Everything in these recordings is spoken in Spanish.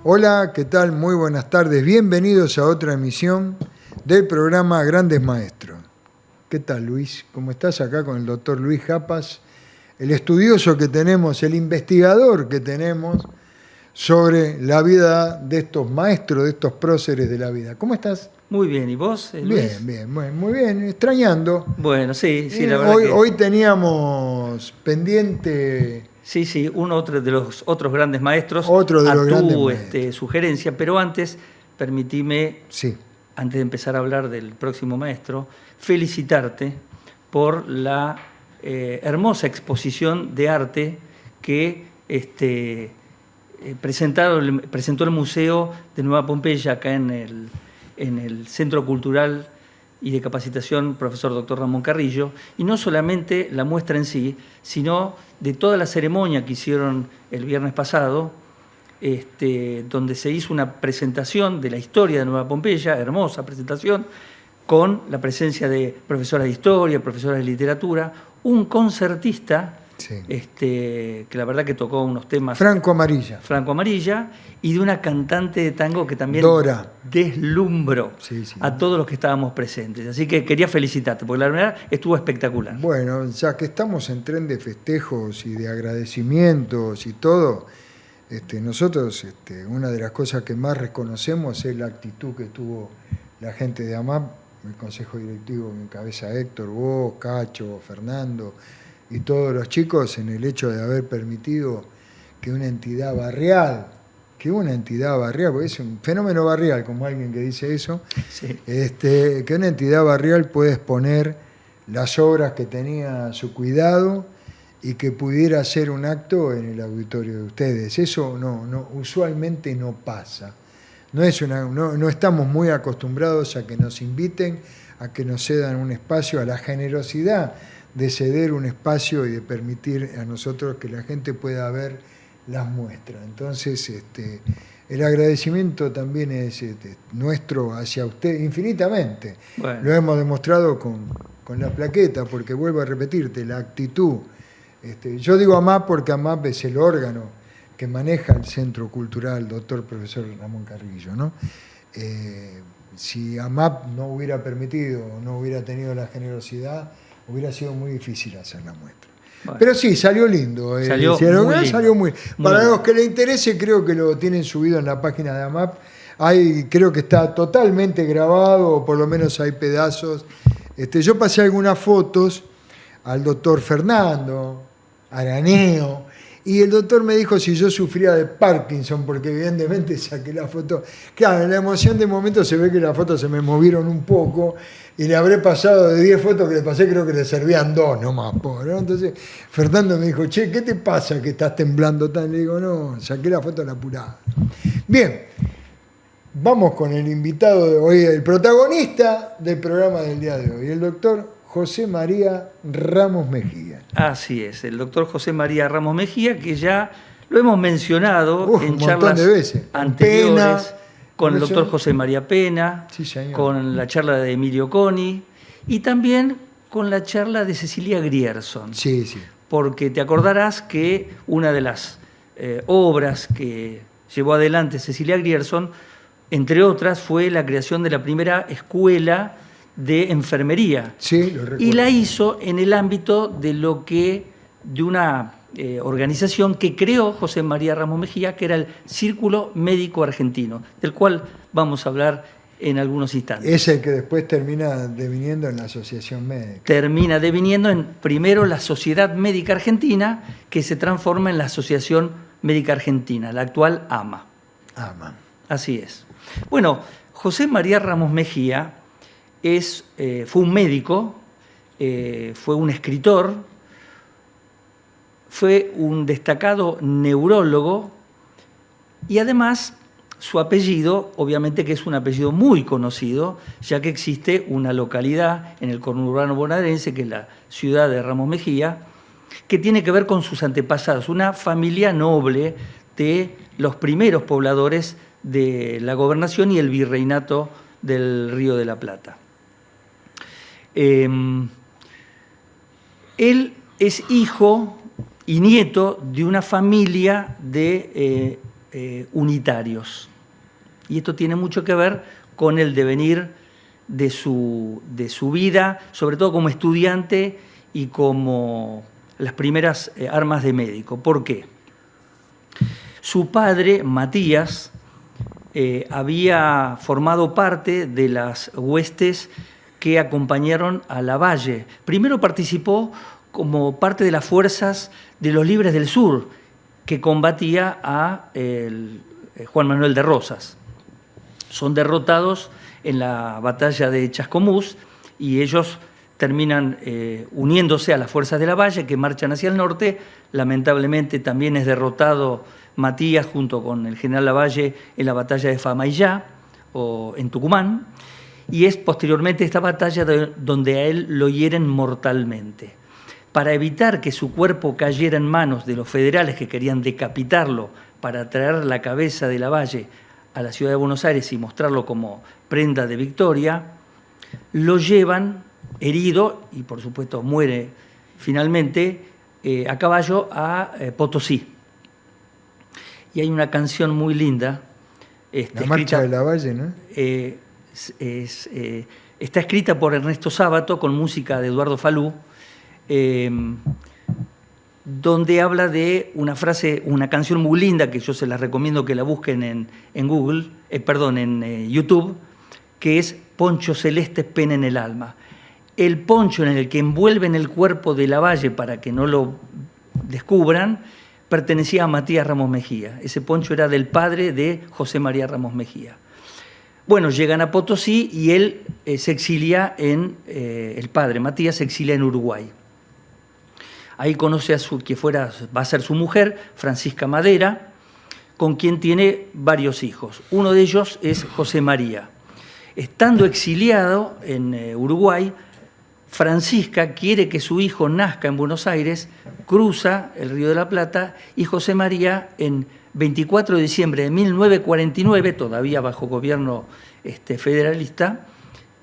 Hola, ¿qué tal? Muy buenas tardes. Bienvenidos a otra emisión del programa Grandes Maestros. ¿Qué tal, Luis? ¿Cómo estás? Acá con el doctor Luis Japas, el estudioso que tenemos, el investigador que tenemos sobre la vida de estos maestros, de estos próceres de la vida. ¿Cómo estás? Muy bien, ¿y vos, Luis? Bien, muy bien, extrañando. Bueno, sí, la verdad Hoy, que hoy teníamos pendiente sí, otro de los otros grandes maestros otro de los a grandes tu maestros. sugerencia, pero antes, permitime, Sí, antes de empezar a hablar del próximo maestro, felicitarte por la hermosa exposición de arte que presentó el Museo de Nueva Pompeya acá en el Centro Cultural y de Capacitación Profesor Dr. Ramón Carrillo, y no solamente la muestra en sí, sino de toda la ceremonia que hicieron el viernes pasado, donde se hizo una presentación de la historia de Nueva Pompeya, hermosa presentación, con la presencia de profesoras de historia, profesoras de literatura, un concertista sí. que la verdad que tocó unos temas Franco Amarilla. Franco Amarilla, y de una cantante de tango que también Dora. deslumbró Sí. a todos los que estábamos presentes. Así que quería felicitarte, porque la verdad estuvo espectacular. Bueno, ya que estamos en tren de festejos y de agradecimientos y todo, nosotros una de las cosas que más reconocemos es la actitud que tuvo la gente de AMAP, el Consejo Directivo que encabeza Héctor, vos, Cacho, Fernando y todos los chicos en el hecho de haber permitido que una entidad barrial, porque es un fenómeno barrial, como alguien que dice eso, Sí. que una entidad barrial puede exponer las obras que tenía a su cuidado y que pudiera hacer un acto en el auditorio de ustedes. Eso usualmente no pasa. No estamos muy acostumbrados a que nos inviten, a que nos cedan un espacio, a la generosidad de ceder un espacio y de permitir a nosotros que la gente pueda ver las muestras. Entonces, el agradecimiento también es nuestro hacia usted infinitamente. Bueno. Lo hemos demostrado con la plaqueta, porque vuelvo a repetirte, la actitud. Yo digo AMAP porque AMAP es el órgano que maneja el Centro Cultural Doctor Profesor Ramón Carrillo, ¿no? Si AMAP no hubiera permitido, no hubiera tenido la generosidad, hubiera sido muy difícil hacer la muestra. Bueno, pero sí, salió lindo. Salió muy lindo. Salió muy para los que les interese, creo que lo tienen subido en la página de AMAP. Creo que está totalmente grabado, o por lo menos hay pedazos. Yo pasé algunas fotos al doctor Fernando Araneo, y el doctor me dijo si yo sufría de Parkinson, porque evidentemente saqué la foto. Claro, en la emoción del momento se ve que las fotos se me movieron un poco, y le habré pasado de 10 fotos que le pasé, creo que le servían 2 nomás, pobre, ¿no? Entonces Fernando me dijo, che, ¿qué te pasa que estás temblando tan? Le digo, no, saqué la foto a la apurada. Bien, vamos con el invitado de hoy, el protagonista del programa del día de hoy, el doctor José María Ramos Mejía. Así es, el doctor José María Ramos Mejía, que ya lo hemos mencionado en charlas de veces. anteriores, Pena, con el doctor José María Pena, sí, con la charla de Emilio Coni y también con la charla de Cecilia Grierson. Sí. Porque te acordarás que una de las obras que llevó adelante Cecilia Grierson, entre otras, fue la creación de la primera escuela de enfermería. Sí, lo recuerdo. Y la hizo en el ámbito de una organización que creó José María Ramos Mejía, que era el Círculo Médico Argentino, del cual vamos a hablar en algunos instantes. Es el que después termina deviniendo en la Asociación Médica. Termina deviniendo en, primero, la Sociedad Médica Argentina, que se transforma en la Asociación Médica Argentina, la actual AMA. AMA. Así es. Bueno, José María Ramos Mejía fue un médico, fue un escritor, fue un destacado neurólogo y además su apellido, obviamente que es un apellido muy conocido, ya que existe una localidad en el conurbano bonaerense, que es la ciudad de Ramos Mejía, que tiene que ver con sus antepasados, una familia noble de los primeros pobladores de la gobernación y el virreinato del Río de la Plata. Él es hijo y nieto de una familia de unitarios. Y esto tiene mucho que ver con el devenir de su vida, sobre todo como estudiante y como las primeras armas de médico. ¿Por qué? Su padre, Matías, había formado parte de las huestes que acompañaron a Lavalle. Primero participó como parte de las fuerzas de los Libres del Sur, que combatía a Juan Manuel de Rosas. Son derrotados en la batalla de Chascomús y ellos terminan uniéndose a las fuerzas de Lavalle que marchan hacia el norte. Lamentablemente también es derrotado Matías junto con el general Lavalle en la batalla de Famaillá o en Tucumán, y es posteriormente esta batalla donde a él lo hieren mortalmente. Para evitar que su cuerpo cayera en manos de los federales que querían decapitarlo para traer la cabeza de Lavalle a la ciudad de Buenos Aires y mostrarlo como prenda de victoria, lo llevan herido, y por supuesto muere finalmente, a caballo a Potosí. Y hay una canción muy linda. La marcha de Lavalle, ¿no? Está escrita por Ernesto Sábato con música de Eduardo Falú, donde habla de una frase, una canción muy linda que yo se las recomiendo que la busquen en Google, en YouTube, que es Poncho Celeste, pena en el alma. El poncho en el que envuelven el cuerpo de Lavalle para que no lo descubran pertenecía a Matías Ramos Mejía. Ese poncho era del padre de José María Ramos Mejía. Bueno, llegan a Potosí y él se exilia el padre Matías se exilia en Uruguay. Ahí conoce a va a ser su mujer, Francisca Madera, con quien tiene varios hijos. Uno de ellos es José María. Estando exiliado en Uruguay, Francisca quiere que su hijo nazca en Buenos Aires, cruza el Río de la Plata y José María, en 24 de diciembre de 1949, todavía bajo gobierno federalista,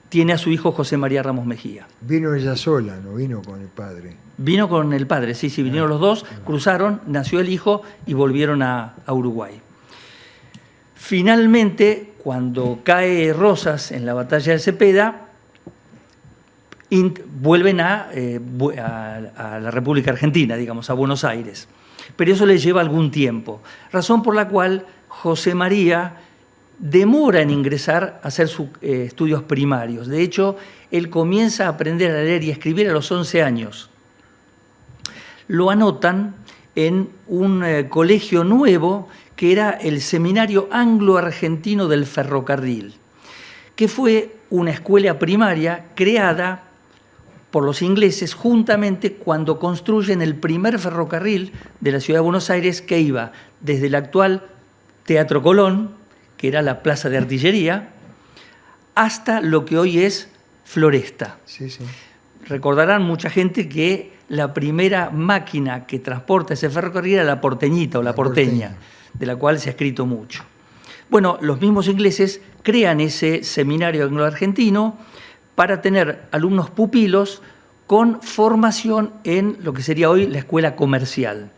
tiene a su hijo José María Ramos Mejía. Vino ella sola, no vino con el padre. Vino con el padre, sí, vinieron los dos, cruzaron, nació el hijo y volvieron a Uruguay. Finalmente, cuando cae Rosas en la batalla de Cepeda, vuelven a la República Argentina, digamos, a Buenos Aires. Pero eso le lleva algún tiempo, razón por la cual José María demora en ingresar a hacer sus estudios primarios. De hecho, él comienza a aprender a leer y a escribir a los 11 años. Lo anotan en un colegio nuevo que era el Seminario Anglo-Argentino del Ferrocarril, que fue una escuela primaria creada por los ingleses juntamente cuando construyen el primer ferrocarril de la ciudad de Buenos Aires, que iba desde el actual Teatro Colón, que era la plaza de artillería, hasta lo que hoy es Floresta. Sí, sí. Recordarán mucha gente que la primera máquina que transporta ese ferrocarril era la porteñita o la porteña, de la cual se ha escrito mucho. Bueno, los mismos ingleses crean ese seminario anglo-argentino para tener alumnos pupilos con formación en lo que sería hoy la escuela comercial.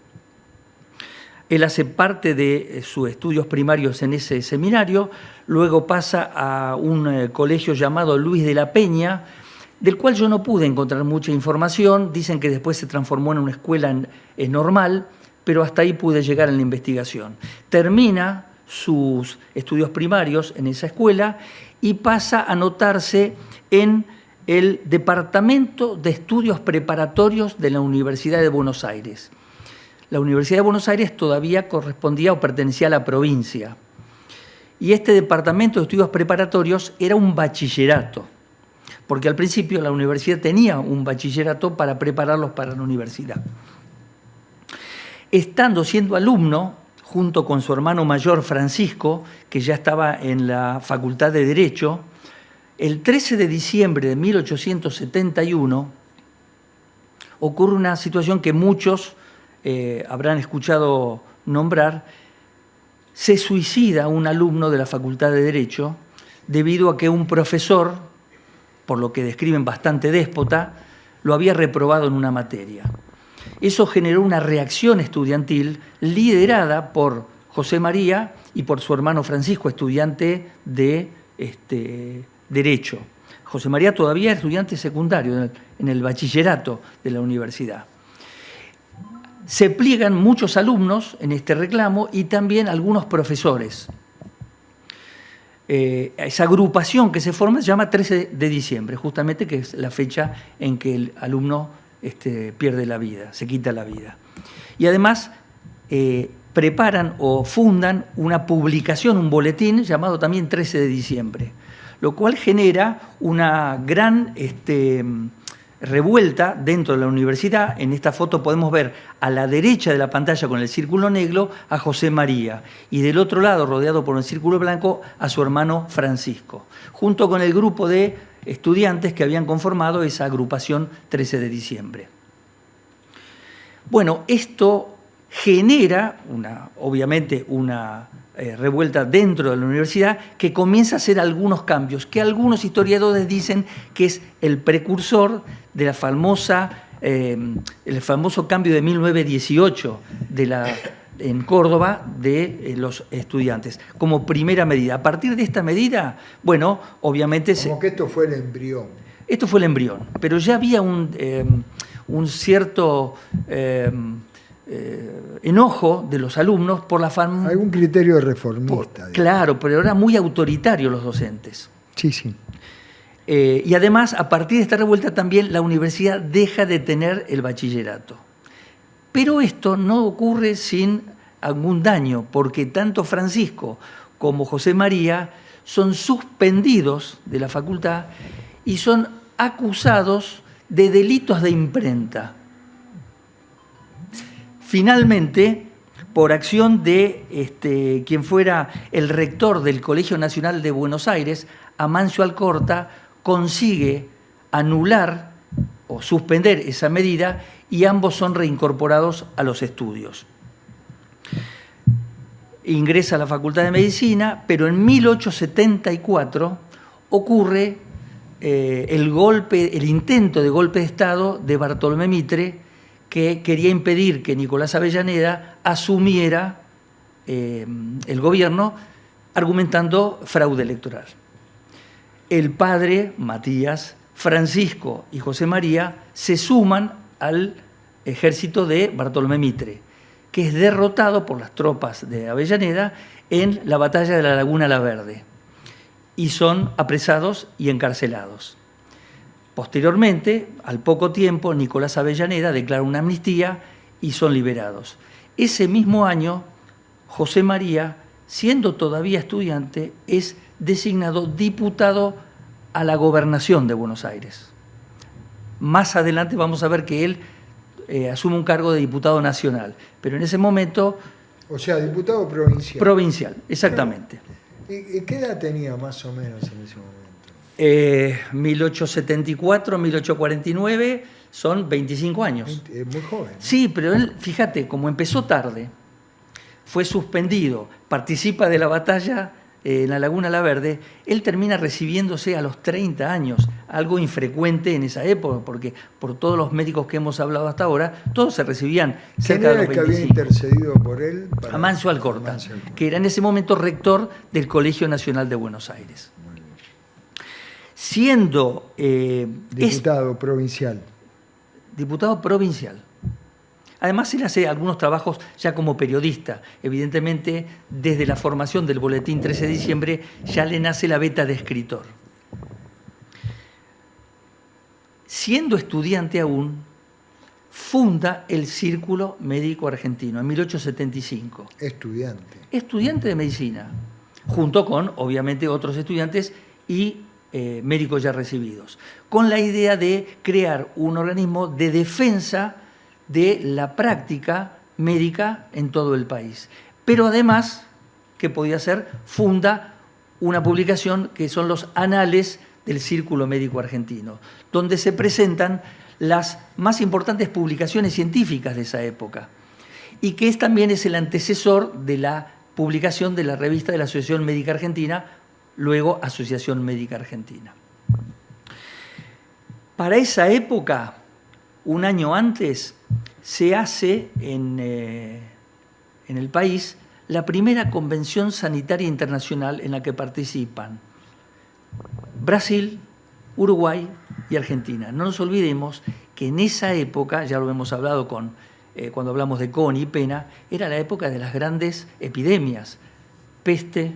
Él hace parte de sus estudios primarios en ese seminario, luego pasa a un colegio llamado Luis de la Peña, del cual yo no pude encontrar mucha información. Dicen que después se transformó en una escuela normal, pero hasta ahí pude llegar en la investigación. Termina sus estudios primarios en esa escuela y pasa a anotarse en el Departamento de Estudios Preparatorios de la Universidad de Buenos Aires. La Universidad de Buenos Aires todavía correspondía o pertenecía a la provincia. Y este Departamento de Estudios Preparatorios era un bachillerato, porque al principio la universidad tenía un bachillerato para prepararlos para la universidad. Siendo alumno, junto con su hermano mayor Francisco, que ya estaba en la Facultad de Derecho, el 13 de diciembre de 1871 ocurre una situación que muchos habrán escuchado nombrar. Se suicida un alumno de la Facultad de Derecho debido a que un profesor, por lo que describen bastante déspota, lo había reprobado en una materia. Eso generó una reacción estudiantil liderada por José María y por su hermano Francisco, estudiante de Derecho. José María todavía es estudiante secundario en el bachillerato de la universidad. Se pliegan muchos alumnos en este reclamo y también algunos profesores. Esa agrupación que se forma se llama 13 de diciembre, justamente que es la fecha en que el alumno pierde la vida, se quita la vida. Y además preparan o fundan una publicación, un boletín llamado también 13 de diciembre, lo cual genera una gran revuelta dentro de la universidad. En esta foto podemos ver a la derecha de la pantalla con el círculo negro a José María y del otro lado, rodeado por un círculo blanco, a su hermano Francisco, junto con el grupo de estudiantes que habían conformado esa agrupación 13 de diciembre. Bueno, esto genera obviamente una revuelta dentro de la universidad que comienza a hacer algunos cambios, que algunos historiadores dicen que es el precursor de la el famoso cambio de 1918 en Córdoba de los estudiantes, como primera medida. A partir de esta medida, bueno, obviamente... Como que esto fue el embrión. Esto fue el embrión, pero ya había un cierto... enojo de los alumnos por la fama. Algún criterio reformista. Claro, pero eran muy autoritarios los docentes. Sí, sí. Y además, a partir de esta revuelta también la universidad deja de tener el bachillerato. Pero esto no ocurre sin algún daño, porque tanto Francisco como José María son suspendidos de la facultad y son acusados de delitos de imprenta. Finalmente, por acción de quien fuera el rector del Colegio Nacional de Buenos Aires, Amancio Alcorta, consigue anular o suspender esa medida y ambos son reincorporados a los estudios. Ingresa a la Facultad de Medicina, pero en 1874 ocurre el intento de golpe de Estado de Bartolomé Mitre, que quería impedir que Nicolás Avellaneda asumiera el gobierno argumentando fraude electoral. El padre, Matías, Francisco y José María se suman al ejército de Bartolomé Mitre, que es derrotado por las tropas de Avellaneda en la batalla de la Laguna La Verde, y son apresados y encarcelados. Posteriormente, al poco tiempo, Nicolás Avellaneda declara una amnistía y son liberados. Ese mismo año, José María, siendo todavía estudiante, es designado diputado a la gobernación de Buenos Aires. Más adelante vamos a ver que él asume un cargo de diputado nacional, pero en ese momento... O sea, diputado provincial. Provincial, exactamente. ¿Y qué edad tenía más o menos en ese momento? 1874, 1849, son 25 años. Muy joven. Sí, pero él, fíjate, como empezó tarde, fue suspendido, participa de la batalla en la Laguna La Verde, él termina recibiéndose a los 30 años, algo infrecuente en esa época, porque por todos los médicos que hemos hablado hasta ahora, todos se recibían cerca de los 25. ¿Quién era el que había intercedido por él? Amancio Alcorta, que era en ese momento rector del Colegio Nacional de Buenos Aires. Siendo... diputado provincial. Diputado provincial. Además, él hace algunos trabajos ya como periodista. Evidentemente, desde la formación del Boletín 13 de diciembre, ya le nace la beta de escritor. Siendo estudiante aún, funda el Círculo Médico Argentino en 1875. Estudiante. Estudiante de medicina, junto con, obviamente, otros estudiantes y médicos ya recibidos, con la idea de crear un organismo de defensa de la práctica médica en todo el país. Pero además, ¿qué podía hacer? Funda una publicación que son los Anales del Círculo Médico Argentino, donde se presentan las más importantes publicaciones científicas de esa época, y que también es el antecesor de la publicación de la revista de la Asociación Médica Argentina, luego Asociación Médica Argentina. Para esa época, un año antes, se hace en el país la primera convención sanitaria internacional en la que participan Brasil, Uruguay y Argentina. No nos olvidemos que en esa época, ya lo hemos hablado cuando hablamos de Coni y Pena, era la época de las grandes epidemias, peste,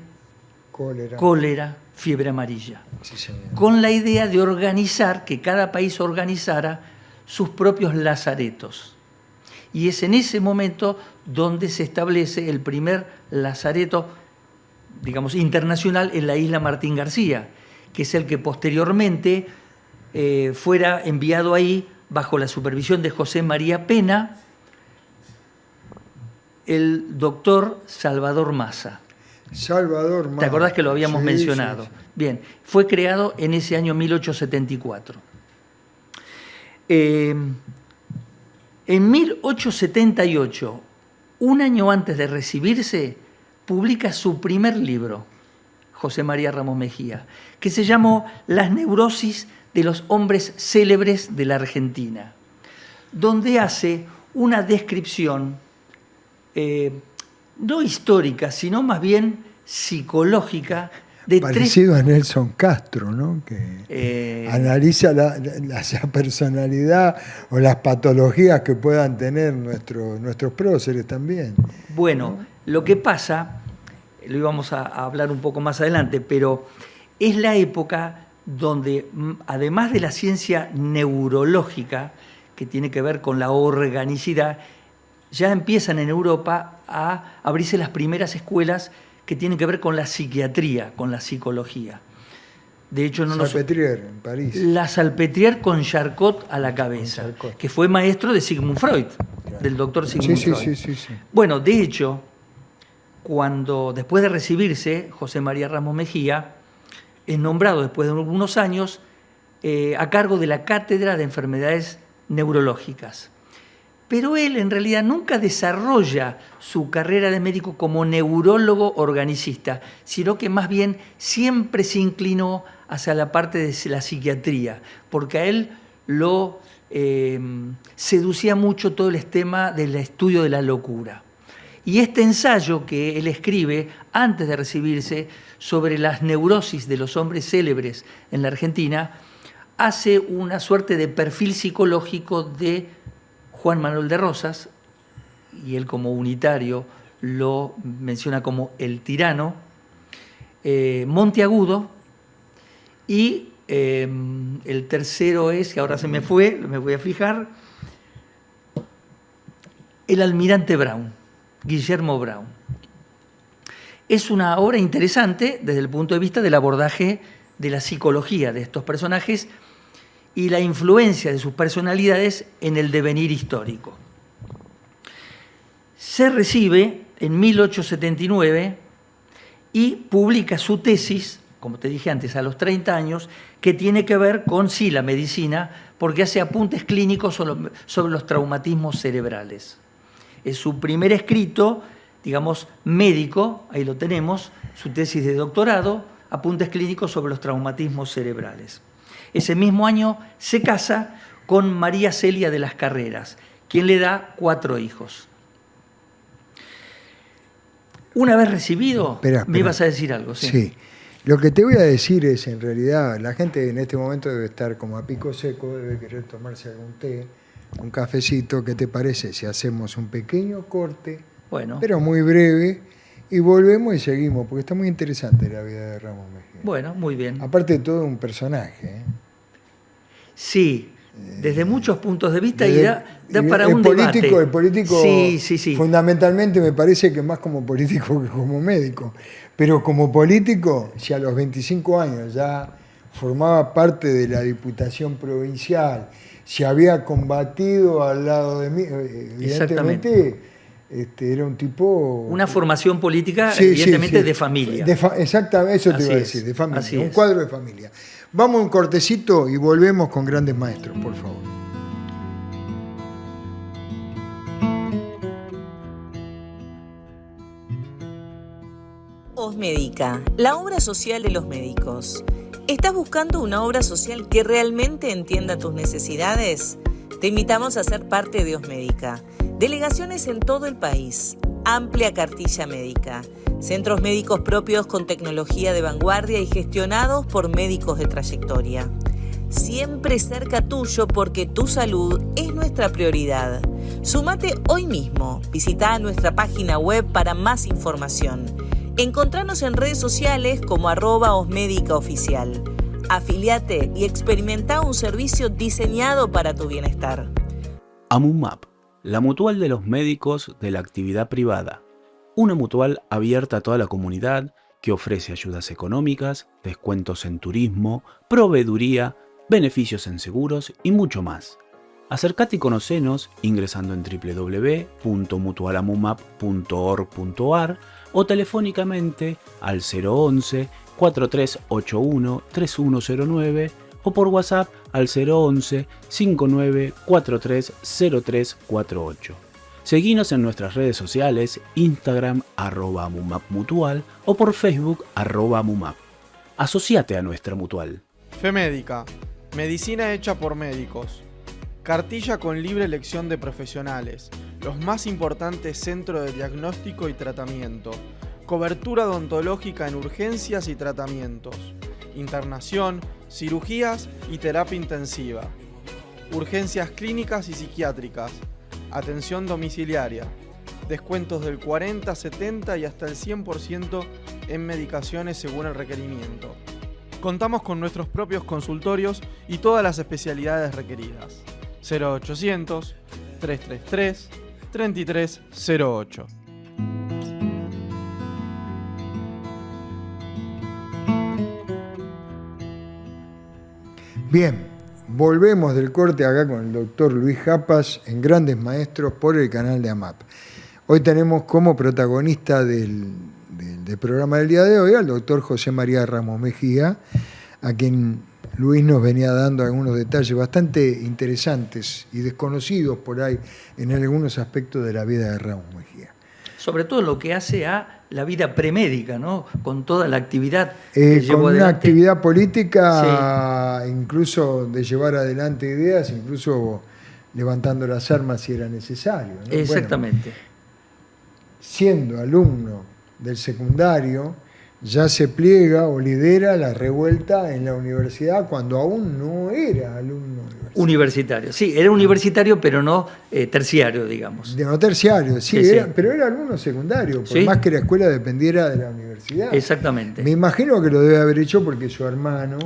cólera, fiebre amarilla, sí, señor, con la idea de organizar, que cada país organizara sus propios lazaretos. Y es en ese momento donde se establece el primer lazareto, digamos, internacional en la isla Martín García, que es el que posteriormente fuera enviado ahí bajo la supervisión de José María Pena, el doctor Salvador Massa. Salvador Massa. ¿Te acordás que lo habíamos mencionado? Sí, sí. Bien, fue creado en ese año 1874. En 1878, un año antes de recibirse, publica su primer libro, José María Ramos Mejía, que se llamó Las neurosis de los hombres célebres de la Argentina, donde hace una descripción no histórica, sino más bien psicológica de parecido a Nelson Castro, ¿no? Que analiza la personalidad o las patologías que puedan tener nuestros próceres también. Bueno, lo que pasa, lo íbamos a hablar un poco más adelante, pero es la época donde, además de la ciencia neurológica, que tiene que ver con la organicidad, ya empiezan en Europa a abrirse las primeras escuelas que tienen que ver con la psiquiatría, con la psicología. De hecho, Salpêtrière, en París. La Salpêtrière con Charcot a la cabeza, que fue maestro de Sigmund Freud, claro, del doctor Sigmund Freud. Sí. Bueno, de hecho, después de recibirse, José María Ramos Mejía es nombrado después de unos años a cargo de la Cátedra de Enfermedades Neurológicas. Pero él en realidad nunca desarrolla su carrera de médico como neurólogo organicista, sino que más bien siempre se inclinó hacia la parte de la psiquiatría, porque a él lo seducía mucho todo el tema del estudio de la locura. Y este ensayo que él escribe antes de recibirse sobre las neurosis de los hombres célebres en la Argentina hace una suerte de perfil psicológico de Juan Manuel de Rosas, y él como unitario lo menciona como el tirano, Monteagudo, y el tercero es, que ahora se me fue, me voy a fijar, el almirante Brown, Guillermo Brown. Es una obra interesante desde el punto de vista del abordaje de la psicología de estos personajes y la influencia de sus personalidades en el devenir histórico. Se recibe en 1879 y publica su tesis, como te dije antes, a los 30 años, que tiene que ver con, sí, la medicina, porque hace apuntes clínicos sobre los traumatismos cerebrales. Es su primer escrito, digamos, médico, ahí lo tenemos, su tesis de doctorado, apuntes clínicos sobre los traumatismos cerebrales. Ese mismo año se casa con María Celia de las Carreras, quien le da 4 hijos. Una vez recibido, espera. Me ibas a decir algo. Sí. Lo que te voy a decir es, en realidad, la gente en este momento debe estar como a pico seco, debe querer tomarse algún té, un cafecito. ¿Qué te parece si hacemos un pequeño corte, pero muy breve, y volvemos y seguimos? Porque está muy interesante la vida de Ramos Mejía. Bueno, muy bien. Aparte de todo, un personaje, ¿eh? Sí, desde muchos puntos de vista y da para un debate. El político, sí. Fundamentalmente me parece que más como político que como médico. Pero como político, si a los 25 años ya formaba parte de la Diputación Provincial, si había combatido al lado de mí, evidentemente era un tipo... Una formación política, evidentemente, de familia. Exactamente, eso te iba a decir, de familia, un cuadro de familia. Vamos a un cortecito y volvemos con Grandes Maestros, por favor. Osmédica, la obra social de los médicos. ¿Estás buscando una obra social que realmente entienda tus necesidades? Te invitamos a ser parte de Osmédica. Delegaciones en todo el país. amplia cartilla médica, centros médicos propios con tecnología de vanguardia y gestionados por médicos de trayectoria. Siempre cerca tuyo porque tu salud es nuestra prioridad. Sumate hoy mismo. Visita nuestra página web para más información. Encontranos en redes sociales como @osmedicaoficial. Afiliate y experimenta un servicio diseñado para tu bienestar. AMUMAP, la mutual de los médicos de la actividad privada. Una mutual abierta a toda la comunidad que ofrece ayudas económicas, descuentos en turismo, proveeduría, beneficios en seguros y mucho más. Acércate y conocenos ingresando en www.mutualamumap.org.ar o telefónicamente al 011 4381 3109 o por WhatsApp al 011 5943 0348. Seguinos en nuestras redes sociales, Instagram @amumapmutual o por Facebook @amumap. Asociate a nuestra mutual. FEMédica, medicina hecha por médicos. Cartilla con libre elección de profesionales. Los más importantes centros de diagnóstico y tratamiento. Cobertura odontológica en urgencias y tratamientos. Internación, cirugías y terapia intensiva. Urgencias clínicas y psiquiátricas. Atención domiciliaria. Descuentos del 40, 70 y hasta el 100% en medicaciones según el requerimiento. Contamos con nuestros propios consultorios y todas las especialidades requeridas. 0800 333 3308. Bien, volvemos del corte acá con el doctor Luis Japas en Grandes Maestros por el canal de AMAP. Hoy tenemos como protagonista del programa del día de hoy al doctor José María Ramos Mejía, a quien Luis nos venía dando algunos detalles bastante interesantes y desconocidos por ahí en algunos aspectos de la vida de Ramos Mejía. Sobre todo lo que hace a la vida premédica, ¿no? Con toda la actividad que llevó con adelante. una actividad política, sí, incluso de llevar adelante ideas, incluso levantando las armas si era necesario, ¿no? Exactamente. Bueno, siendo alumno del secundario, ya se pliega o lidera la revuelta en la universidad cuando aún no era alumno universitario. Sí, era universitario, pero no terciario, digamos. No terciario, sí, Sí, era, sí. pero era alumno secundario, por Sí. más que la escuela dependiera de la universidad. Exactamente. Me imagino que lo debe haber hecho porque su hermano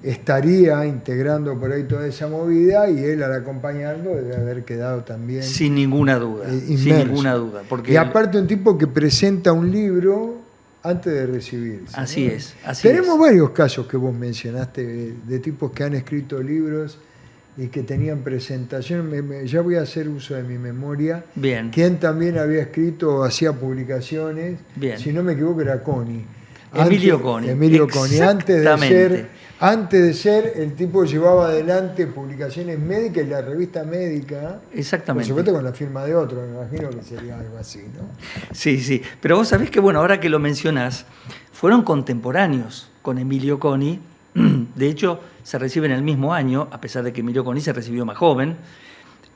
estaría integrando por ahí toda esa movida y él al acompañarlo debe haber quedado también Sin ninguna duda, sin inmerso. ninguna duda. Porque Y aparte un tipo que presenta un libro antes de recibirse. Así ¿no? es, así Tenemos es. varios casos que vos mencionaste de tipos que han escrito libros y que tenían presentaciones. Ya voy a hacer uso de mi memoria. Bien. Quien también había escrito o hacía publicaciones. Bien. Si no me equivoco era Coni. Emilio Coni. Emilio Coni. Exactamente. Antes de ser, el tipo llevaba adelante publicaciones médicas y la revista médica. Exactamente. Por supuesto con la firma de otro, me imagino que sería algo así, ¿no? Sí, sí. Pero vos sabés que, bueno, ahora que lo mencionás, fueron contemporáneos con Emilio Coni. De hecho, se reciben el mismo año, a pesar de que Emilio Coni se recibió más joven,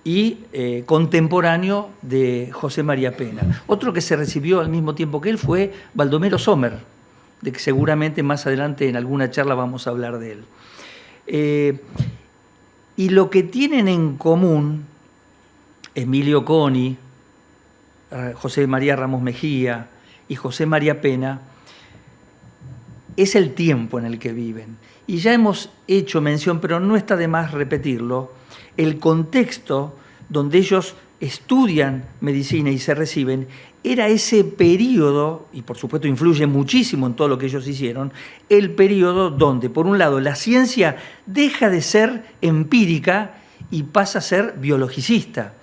y contemporáneo de José María Pena. Otro que se recibió al mismo tiempo que él fue Baldomero Sommer, de que seguramente más adelante en alguna charla vamos a hablar de él. Y lo que tienen en común Emilio Coni, José María Ramos Mejía y José María Pena es el tiempo en el que viven. Y ya hemos hecho mención, pero no está de más repetirlo, el contexto donde ellos estudian medicina y se reciben, era ese periodo, y por supuesto influye muchísimo en todo lo que ellos hicieron, el periodo donde, por un lado, la ciencia deja de ser empírica y pasa a ser biologicista.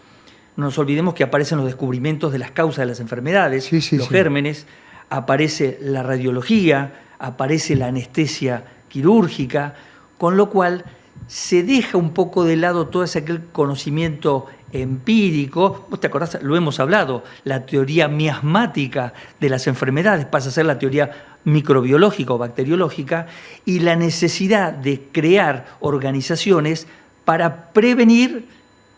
No nos olvidemos que aparecen los descubrimientos de las causas de las enfermedades, los gérmenes, aparece la radiología, aparece la anestesia quirúrgica, con lo cual se deja un poco de lado todo ese aquel conocimiento empírico. Vos te acordás, lo hemos hablado, la teoría miasmática de las enfermedades pasa a ser la teoría microbiológica o bacteriológica, y la necesidad de crear organizaciones para prevenir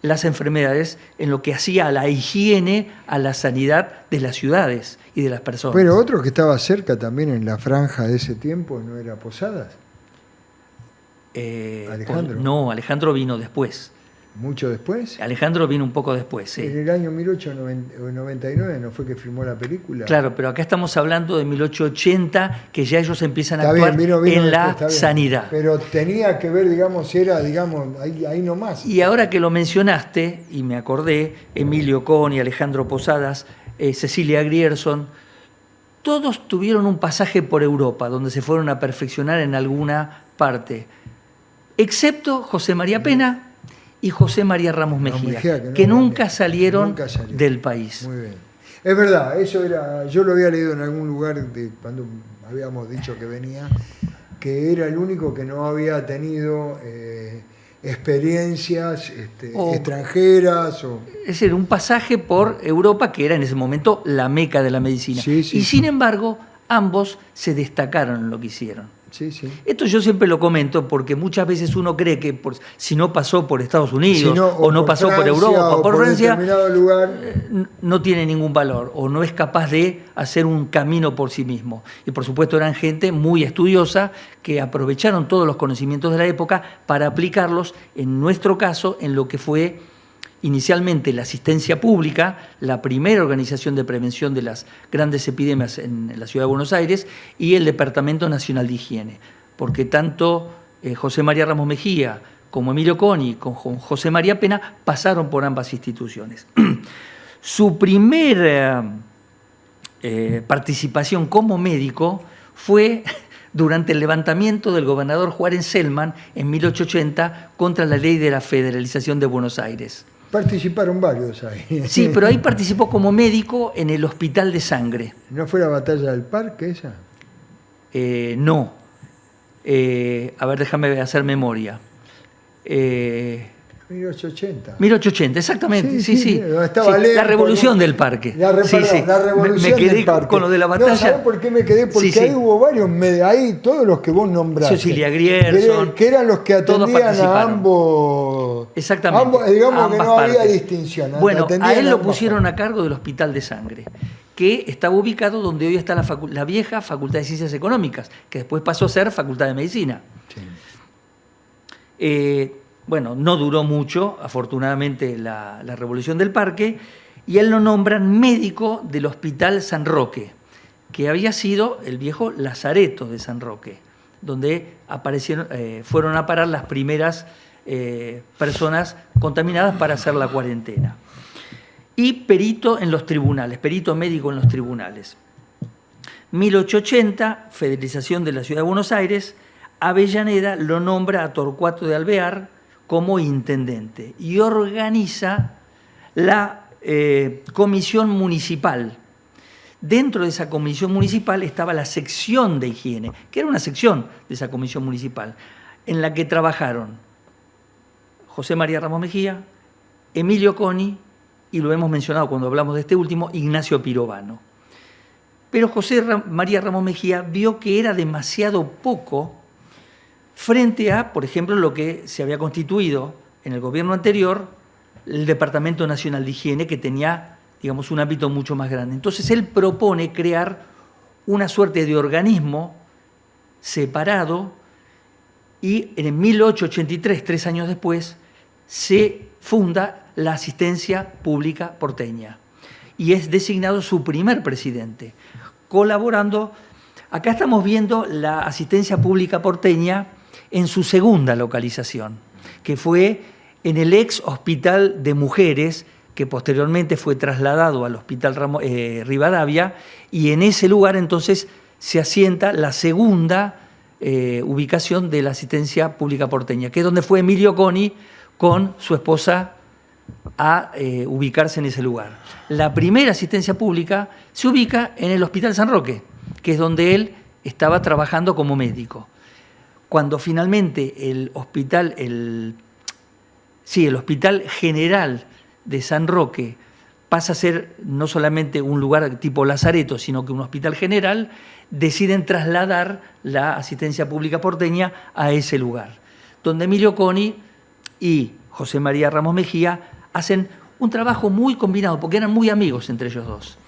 las enfermedades en lo que hacía a la higiene, a la sanidad de las ciudades y de las personas. Pero otro que estaba cerca también en la franja de ese tiempo, ¿no era Posadas? Alejandro. No, Alejandro vino después. ¿Mucho después? Alejandro vino un poco después, sí. En el año 1899 no fue que filmó la película. Claro, pero acá estamos hablando de 1880, que ya ellos empiezan a Está actuar bien, vino en la después, está bien. sanidad. Pero tenía que ver, digamos, era, digamos, ahí nomás. Y ahora que lo mencionaste, y me acordé, Emilio Coni, Alejandro Posadas, Cecilia Grierson, todos tuvieron un pasaje por Europa, donde se fueron a perfeccionar en alguna parte, excepto José María Pena y José María Ramos Mejía, que nunca salieron del país. Muy bien. Es verdad, eso era, yo lo había leído en algún lugar cuando habíamos dicho que venía, que era el único que no había tenido experiencias extranjeras. Es decir, un pasaje por Europa que era en ese momento la meca de la medicina. Sí, sí, y sí. sin embargo, ambos se destacaron en lo que hicieron. Sí, sí. Esto yo siempre lo comento porque muchas veces uno cree que si no pasó por Estados Unidos, Si no, o no pasó por Francia, Europa, o por Francia, determinado lugar. no tiene ningún valor o no es capaz de hacer un camino por sí mismo. Y por supuesto eran gente muy estudiosa que aprovecharon todos los conocimientos de la época para aplicarlos, en nuestro caso, en lo que fue inicialmente la asistencia pública, la primera organización de prevención de las grandes epidemias en la Ciudad de Buenos Aires, y el Departamento Nacional de Higiene, porque tanto José María Ramos Mejía como Emilio Coni, con José María Pena, pasaron por ambas instituciones. Su primera participación como médico fue durante el levantamiento del gobernador Juárez Selman en 1880 contra la ley de la federalización de Buenos Aires. Participaron varios ahí. Sí, pero ahí participó como médico en el Hospital de Sangre. ¿No fue la batalla del Parque esa? No. A ver, déjame hacer memoria. 1880. 1880, exactamente, sí. Estaba la revolución del Parque. La revolución me quedé del Parque. con lo de la batalla. No, ¿sabés por qué me quedé? Porque ahí hubo varios, ahí todos los que vos nombraste. Cecilia Grierson. Que eran los que atendían a ambos. Exactamente. Digamos que no partes. había distinción. Bueno, a él lo pusieron partes. a cargo del Hospital de Sangre, que estaba ubicado donde hoy está la vieja Facultad de Ciencias Económicas, que después pasó a ser Facultad de Medicina. Sí. Bueno, no duró mucho, afortunadamente, la Revolución del Parque, y él lo nombran médico del Hospital San Roque, que había sido el viejo lazareto de San Roque, donde fueron a parar las primeras personas contaminadas para hacer la cuarentena. Y perito en los tribunales, perito médico en los tribunales. 1880, federalización de la Ciudad de Buenos Aires, Avellaneda lo nombra a Torcuato de Alvear como intendente y organiza la comisión municipal. Dentro de esa comisión municipal estaba la sección de higiene, que era una sección de esa comisión municipal, en la que trabajaron José María Ramos Mejía, Emilio Coni, y lo hemos mencionado cuando hablamos de este último, Ignacio Pirovano. Pero José María Ramos Mejía vio que era demasiado poco frente a, por ejemplo, lo que se había constituido en el gobierno anterior, el Departamento Nacional de Higiene, que tenía, digamos, un ámbito mucho más grande. Entonces él propone crear una suerte de organismo separado y en 1883, 3 años después, se funda la Asistencia Pública Porteña y es designado su primer presidente, colaborando. Acá estamos viendo la Asistencia Pública Porteña en su segunda localización, que fue en el ex Hospital de Mujeres, que posteriormente fue trasladado al Hospital Rivadavia, y en ese lugar entonces se asienta la segunda ubicación de la Asistencia Pública Porteña, que es donde fue Emilio Coni con su esposa a ubicarse en ese lugar. La primera asistencia pública se ubica en el Hospital San Roque, que es donde él estaba trabajando como médico. Cuando finalmente el Hospital General de San Roque pasa a ser no solamente un lugar tipo lazareto, sino que un hospital general, deciden trasladar la Asistencia Pública Porteña a ese lugar, donde Emilio Coni y José María Ramos Mejía, hacen un trabajo muy combinado, porque eran muy amigos entre ellos dos.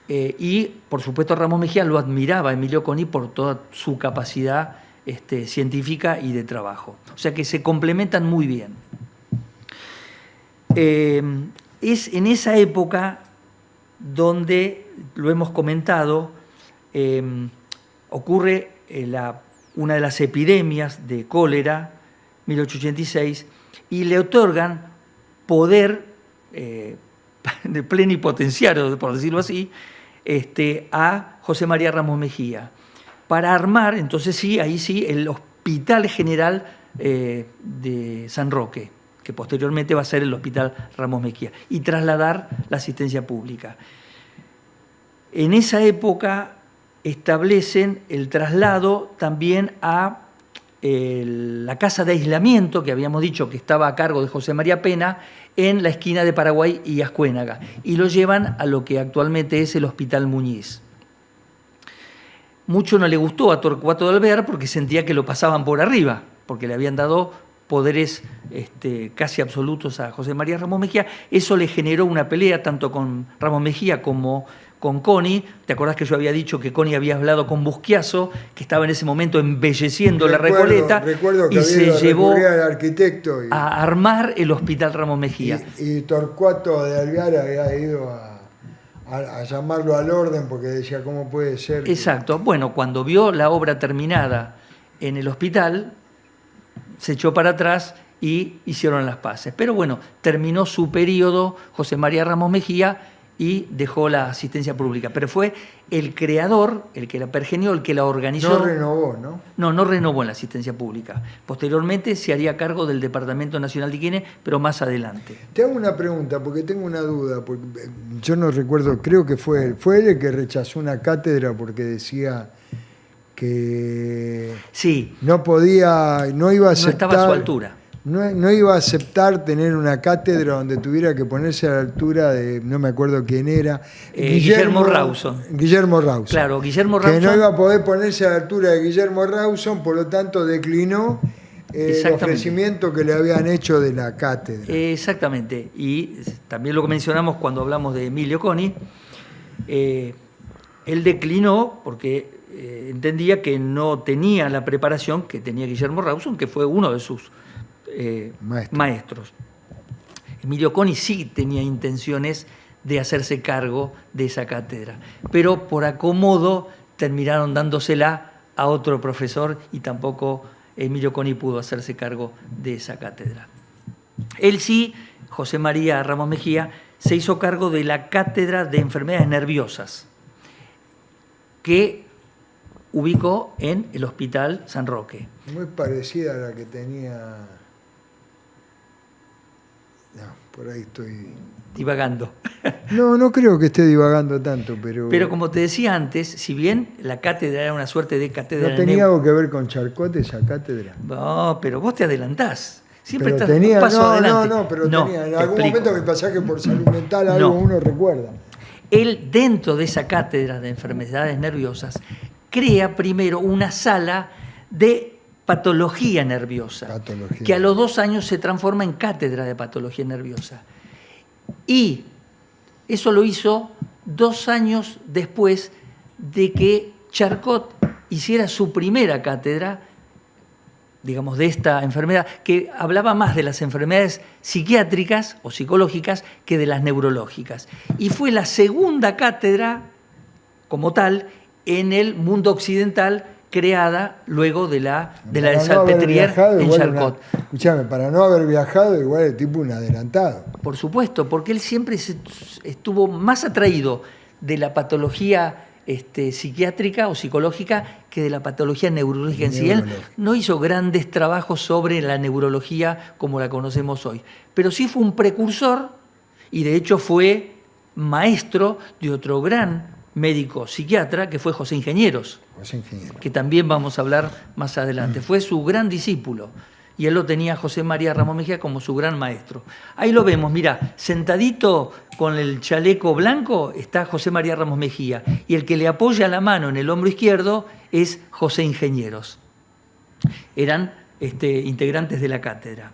Y, por supuesto, Ramos Mejía lo admiraba a Emilio Coni por toda su capacidad científica y de trabajo. O sea que se complementan muy bien. Es en esa época donde, lo hemos comentado, ocurre una de las epidemias de cólera, 1886, y le otorgan poder de plenipotenciario, por decirlo así, a José María Ramos Mejía, para armar, entonces sí, ahí sí, el Hospital General de San Roque, que posteriormente va a ser el Hospital Ramos Mejía, y trasladar la asistencia pública. En esa época establecen el traslado también a la casa de aislamiento, que habíamos dicho que estaba a cargo de José María Pena, en la esquina de Paraguay y Ascuénaga, y lo llevan a lo que actualmente es el Hospital Muñiz. Mucho no le gustó a Torcuato de Alvear porque sentía que lo pasaban por arriba, porque le habían dado poderes casi absolutos a José María Ramos Mejía. Eso le generó una pelea tanto con Ramos Mejía como con Coni. ¿Te acordás que yo había dicho que Coni había hablado con Busquiazo, que estaba en ese momento embelleciendo la Recoleta, recuerdo que y se llevó al arquitecto a armar el Hospital Ramos Mejía? Y Torcuato de Alvear había ido a llamarlo al orden porque decía, ¿cómo puede ser? Exacto. Bueno, cuando vio la obra terminada en el hospital, se echó para atrás y hicieron las paces. Pero bueno, terminó su periodo José María Ramos Mejía y dejó la asistencia pública. Pero fue el creador, el que la pergenió, el que la organizó. No renovó, ¿no? No renovó en la asistencia pública. Posteriormente se haría cargo del Departamento Nacional de Higiene, pero más adelante. Te hago una pregunta, porque tengo una duda. Porque yo no recuerdo, creo que fue él el que rechazó una cátedra porque decía que sí, no podía, no iba a aceptar, no estaba a su altura. No iba a aceptar tener una cátedra donde tuviera que ponerse a la altura de, no me acuerdo quién era, Guillermo Rawson. Guillermo Rawson. Claro, Guillermo Rawson. Que no iba a poder ponerse a la altura de Guillermo Rawson, por lo tanto declinó el ofrecimiento que le habían hecho de la cátedra. Exactamente. Y también lo que mencionamos cuando hablamos de Emilio Coni, él declinó porque entendía que no tenía la preparación que tenía Guillermo Rawson, que fue uno de sus maestros. Emilio Coni sí tenía intenciones de hacerse cargo de esa cátedra, pero por acomodo terminaron dándosela a otro profesor y tampoco Emilio Coni pudo hacerse cargo de esa cátedra. Él sí, José María Ramos Mejía, se hizo cargo de la cátedra de enfermedades nerviosas, que ubicó en el Hospital San Roque. Muy parecida a la que tenía... No, por ahí estoy... Divagando. No creo que esté divagando tanto, pero... Pero como te decía antes, si bien la cátedra era una suerte de cátedra... ¿No tenía algo que ver con Charcot esa cátedra? No, pero vos te adelantás. Siempre pero estás tenía, un paso adelante. Pero tenía. En algún momento mi pasaje por salud mental algo uno recuerda. Él, dentro de esa cátedra de enfermedades nerviosas, crea primero una sala de patología nerviosa, que a los 2 años se transforma en cátedra de patología nerviosa. Y eso lo hizo 2 años después de que Charcot hiciera su primera cátedra, digamos, de esta enfermedad, que hablaba más de las enfermedades psiquiátricas o psicológicas que de las neurológicas. Y fue la segunda cátedra, como tal, en el mundo occidental, creada luego de la de Salpêtrière en Charcot. Escuchame, para no haber viajado, igual el tipo un adelantado. Por supuesto, porque él siempre estuvo más atraído de la patología psiquiátrica o psicológica que de la patología neurológica en sí. Él no hizo grandes trabajos sobre la neurología como la conocemos hoy, pero sí fue un precursor y de hecho fue maestro de otro gran médico psiquiatra que fue José Ingenieros, que también vamos a hablar más adelante. Fue su gran discípulo y él lo tenía, José María Ramos Mejía, como su gran maestro. Ahí lo vemos, mira, sentadito con el chaleco blanco está José María Ramos Mejía y el que le apoya la mano en el hombro izquierdo es José Ingenieros. Eran integrantes de la cátedra.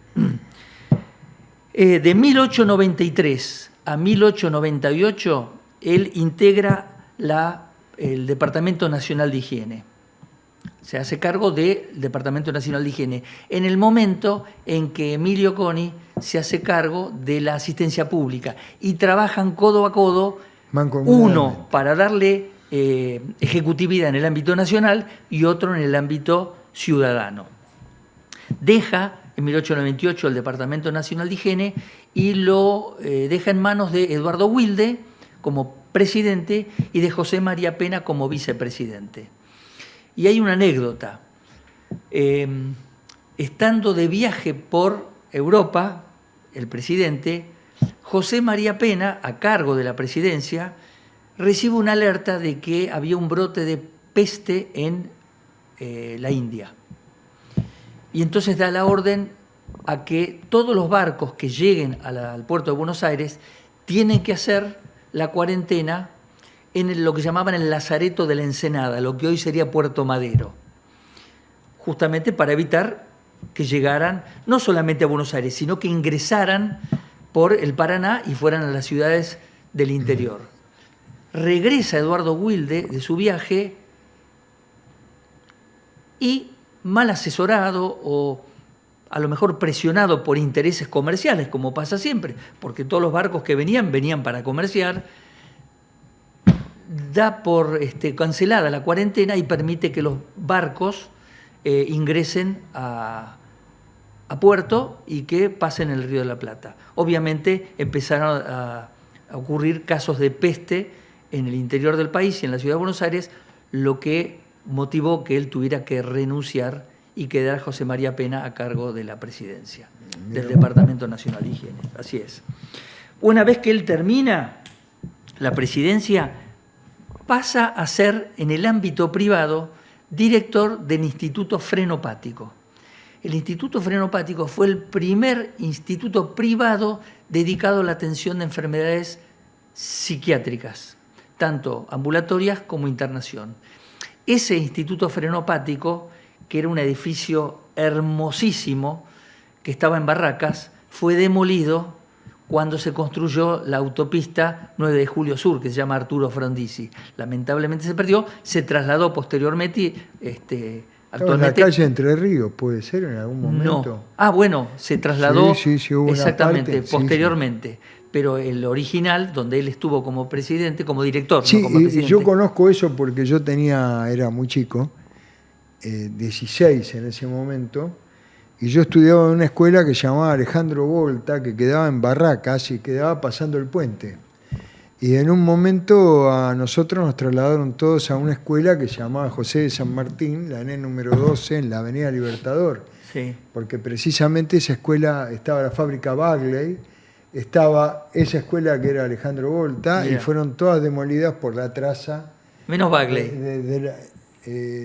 De 1893 a 1898, él integra el Departamento Nacional de Higiene. Se hace cargo del Departamento Nacional de Higiene, en el momento en que Emilio Coni se hace cargo de la asistencia pública y trabajan codo a codo, uno para darle ejecutividad en el ámbito nacional y otro en el ámbito ciudadano. Deja en 1898 el Departamento Nacional de Higiene y lo deja en manos de Eduardo Wilde como presidente y de José María Pena como vicepresidente. Y hay una anécdota. Estando de viaje por Europa, el presidente, José María Pena, a cargo de la presidencia, recibe una alerta de que había un brote de peste en la India. Y entonces da la orden a que todos los barcos que lleguen al puerto de Buenos Aires tienen que hacer la cuarentena en lo que llamaban el Lazareto de la Ensenada, lo que hoy sería Puerto Madero, justamente para evitar que llegaran no solamente a Buenos Aires, sino que ingresaran por el Paraná y fueran a las ciudades del interior. Regresa Eduardo Wilde de su viaje y, mal asesorado o a lo mejor presionado por intereses comerciales, como pasa siempre, porque todos los barcos que venían para comerciar, da por cancelada la cuarentena y permite que los barcos ingresen a puerto y que pasen el Río de la Plata. Obviamente empezaron a ocurrir casos de peste en el interior del país y en la ciudad de Buenos Aires, lo que motivó que él tuviera que renunciar y quedar José María Pena a cargo de la presidencia del Departamento Nacional de Higiene. Así es. Una vez que él termina la presidencia, pasa a ser, en el ámbito privado, director del Instituto Frenopático. El Instituto Frenopático fue el primer instituto privado dedicado a la atención de enfermedades psiquiátricas, tanto ambulatorias como internación. Ese Instituto Frenopático, que era un edificio hermosísimo, que estaba en Barracas, fue demolido cuando se construyó la autopista 9 de Julio Sur, que se llama Arturo Frondizi. Lamentablemente se perdió, se trasladó posteriormente. Actualmente, en la calle Entre Ríos, ¿puede ser en algún momento? No. Bueno, se trasladó sí, hubo exactamente, una parte, posteriormente. Sí. Pero el original, donde él estuvo como presidente, como director, sí, no como presidente. Yo conozco eso porque yo era muy chico, 16 en ese momento, y yo estudiaba en una escuela que se llamaba Alejandro Volta, que quedaba en Barracas y quedaba pasando el puente. Y en un momento a nosotros nos trasladaron todos a una escuela que se llamaba José de San Martín, la ENE número 12, en la Avenida Libertador. Sí. Porque precisamente esa escuela estaba la fábrica Bagley, estaba esa escuela que era Alejandro Volta, y fueron todas demolidas por la traza. Menos Bagley.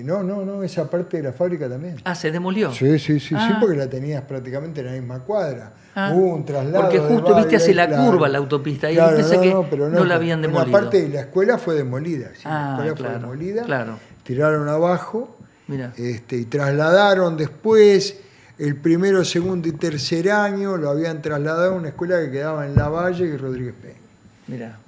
No, esa parte de la fábrica también. Ah, ¿se demolió? Sí, porque la tenías prácticamente en la misma cuadra. Hubo un traslado. Porque justo viste hacia la curva la autopista, y pensé que no la habían demolido. Una parte de la escuela fue demolida. ¿Sí? La escuela fue demolida, tiraron abajo, y trasladaron después el primero, segundo y tercer año, lo habían trasladado a una escuela que quedaba en Lavalle y Rodríguez Peña. Mirá.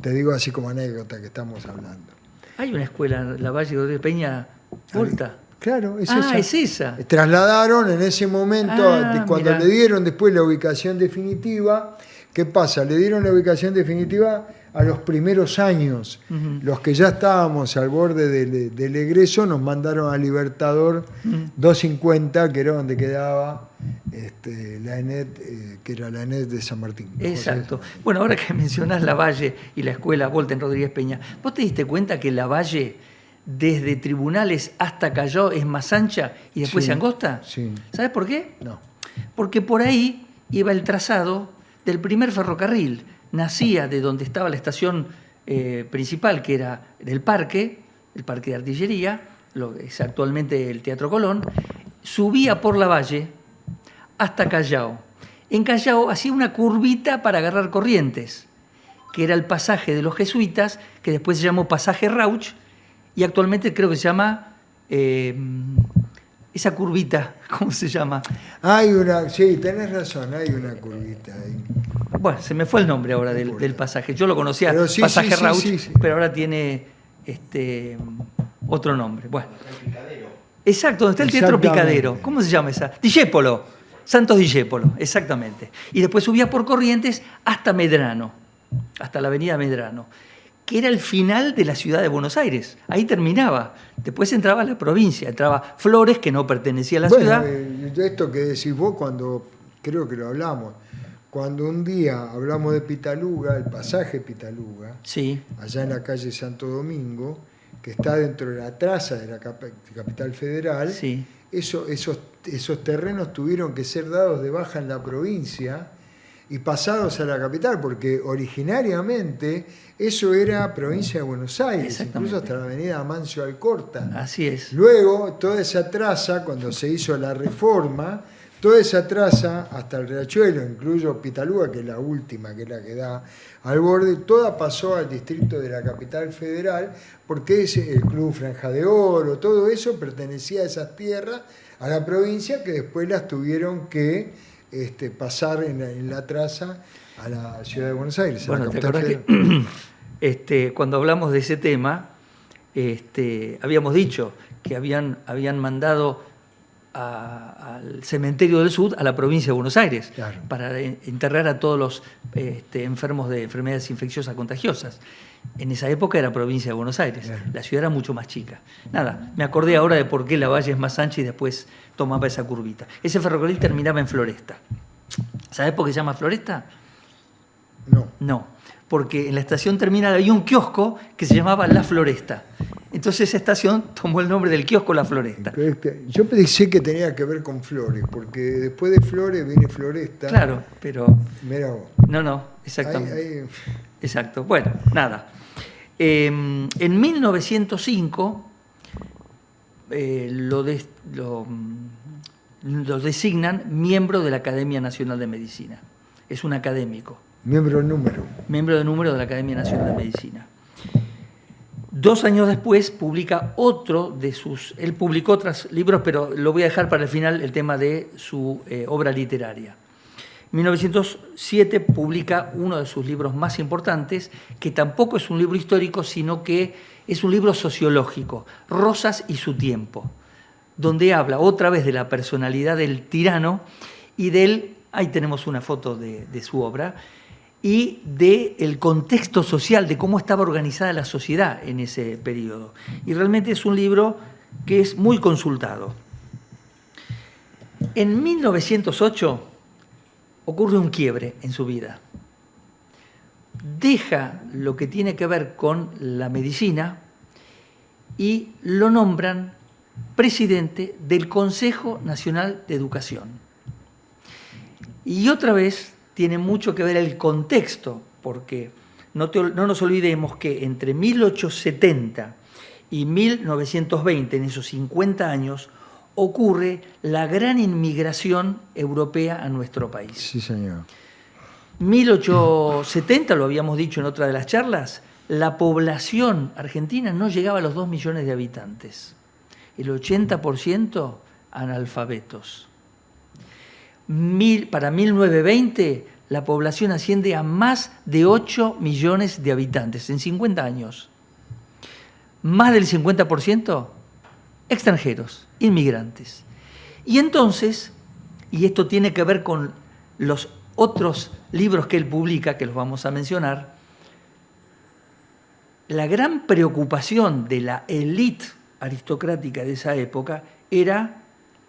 Te digo así como anécdota que estamos hablando. Hay una escuela, Lavalle y Rodríguez Peña, Volta. Claro, es esa. Es esa. Trasladaron en ese momento, cuando le dieron después la ubicación definitiva. ¿Qué pasa? Le dieron la ubicación definitiva a los primeros años. Los que ya estábamos al borde del egreso nos mandaron a Libertador 250, que era donde quedaba la ENET, que era la ENET de San Martín. Exacto. Bueno, ahora que mencionás Lavalle y la escuela Volta en Rodríguez Peña, ¿vos te diste cuenta que Lavalle, desde Tribunales hasta Callao, es más ancha y después se angosta? Sí. ¿Sabes por qué? No. Porque por ahí iba el trazado del primer ferrocarril. Nacía de donde estaba la estación principal, que era el parque de artillería, lo que es actualmente el Teatro Colón, subía por Lavalle hasta Callao. En Callao hacía una curvita para agarrar Corrientes, que era el pasaje de los jesuitas, que después se llamó pasaje Rauch, y actualmente creo que se llama esa curvita, ¿cómo se llama? Sí, tenés razón, hay una curvita ahí. Bueno, se me fue el nombre ahora del pasaje. Yo lo conocía, Pero sí, pasaje sí, Rauch, sí. pero ahora tiene otro nombre. Bueno. Exacto, donde está el Teatro Picadero. ¿Cómo se llama esa? Discépolo, Santos Discépolo, exactamente. Y después subía por Corrientes hasta Medrano, hasta la avenida Medrano, que era el final de la ciudad de Buenos Aires. Ahí terminaba. Después entraba la provincia, entraba Flores, que no pertenecía a la ciudad. Esto que decís vos creo que lo hablamos, cuando un día hablamos de Pitaluga, el pasaje Pitaluga, sí, allá en la calle Santo Domingo, que está dentro de la traza de la capital federal, sí. esos terrenos tuvieron que ser dados de baja en la provincia y pasados a la capital, porque originariamente eso era provincia de Buenos Aires, incluso hasta la avenida Amancio Alcorta. Así es. Luego, toda esa traza, cuando se hizo la reforma, toda esa traza hasta el Riachuelo, incluyo Pitaluga, que es la última, que es la que da al borde, toda pasó al distrito de la capital federal, porque es el Club Franja de Oro, todo eso pertenecía a esas tierras, a la provincia, que después las tuvieron que pasar en la traza a la ciudad de Buenos Aires. Bueno, ¿te acordás que cuando hablamos de ese tema, habíamos dicho que habían mandado al cementerio del Sur, a la provincia de Buenos Aires, claro, para enterrar a todos los enfermos de enfermedades infecciosas contagiosas? En esa época era provincia de Buenos Aires, claro. La ciudad era mucho más chica. Nada, me acordé ahora de por qué la Valle es más ancha y después tomaba esa curvita. Ese ferrocarril terminaba en Floresta. ¿Sabés por qué se llama Floresta? No, porque en la estación terminal había un kiosco que se llamaba La Floresta. Entonces esa estación tomó el nombre del kiosco La Floresta. Yo pensé que tenía que ver con Flores, porque después de Flores viene Floresta. Claro, pero... Mirá vos. No, exactamente. Exacto. Bueno, nada. En 1905 lo designan miembro de la Academia Nacional de Medicina. Es un académico. Miembro de número de la Academia Nacional de Medicina. 2 años después publica otro de sus... Él publicó otros libros, pero lo voy a dejar para el final, el tema de su obra literaria. En 1907 publica uno de sus libros más importantes, que tampoco es un libro histórico, sino que es un libro sociológico, Rosas y su tiempo, donde habla otra vez de la personalidad del tirano y del... Ahí tenemos una foto de su obra, y del contexto social, de cómo estaba organizada la sociedad en ese periodo. Y realmente es un libro que es muy consultado. En 1908 ocurre un quiebre en su vida. Deja lo que tiene que ver con la medicina y lo nombran presidente del Consejo Nacional de Educación. Y otra vez tiene mucho que ver el contexto, porque no nos olvidemos que entre 1870 y 1920, en esos 50 años, ocurre la gran inmigración europea a nuestro país. Sí, señor. 1870, lo habíamos dicho en otra de las charlas, la población argentina no llegaba a los 2 millones de habitantes. El 80% analfabetos. Para 1920, la población asciende a más de 8 millones de habitantes en 50 años. Más del 50% extranjeros, inmigrantes. Y entonces, y esto tiene que ver con los otros libros que él publica, que los vamos a mencionar, la gran preocupación de la élite aristocrática de esa época era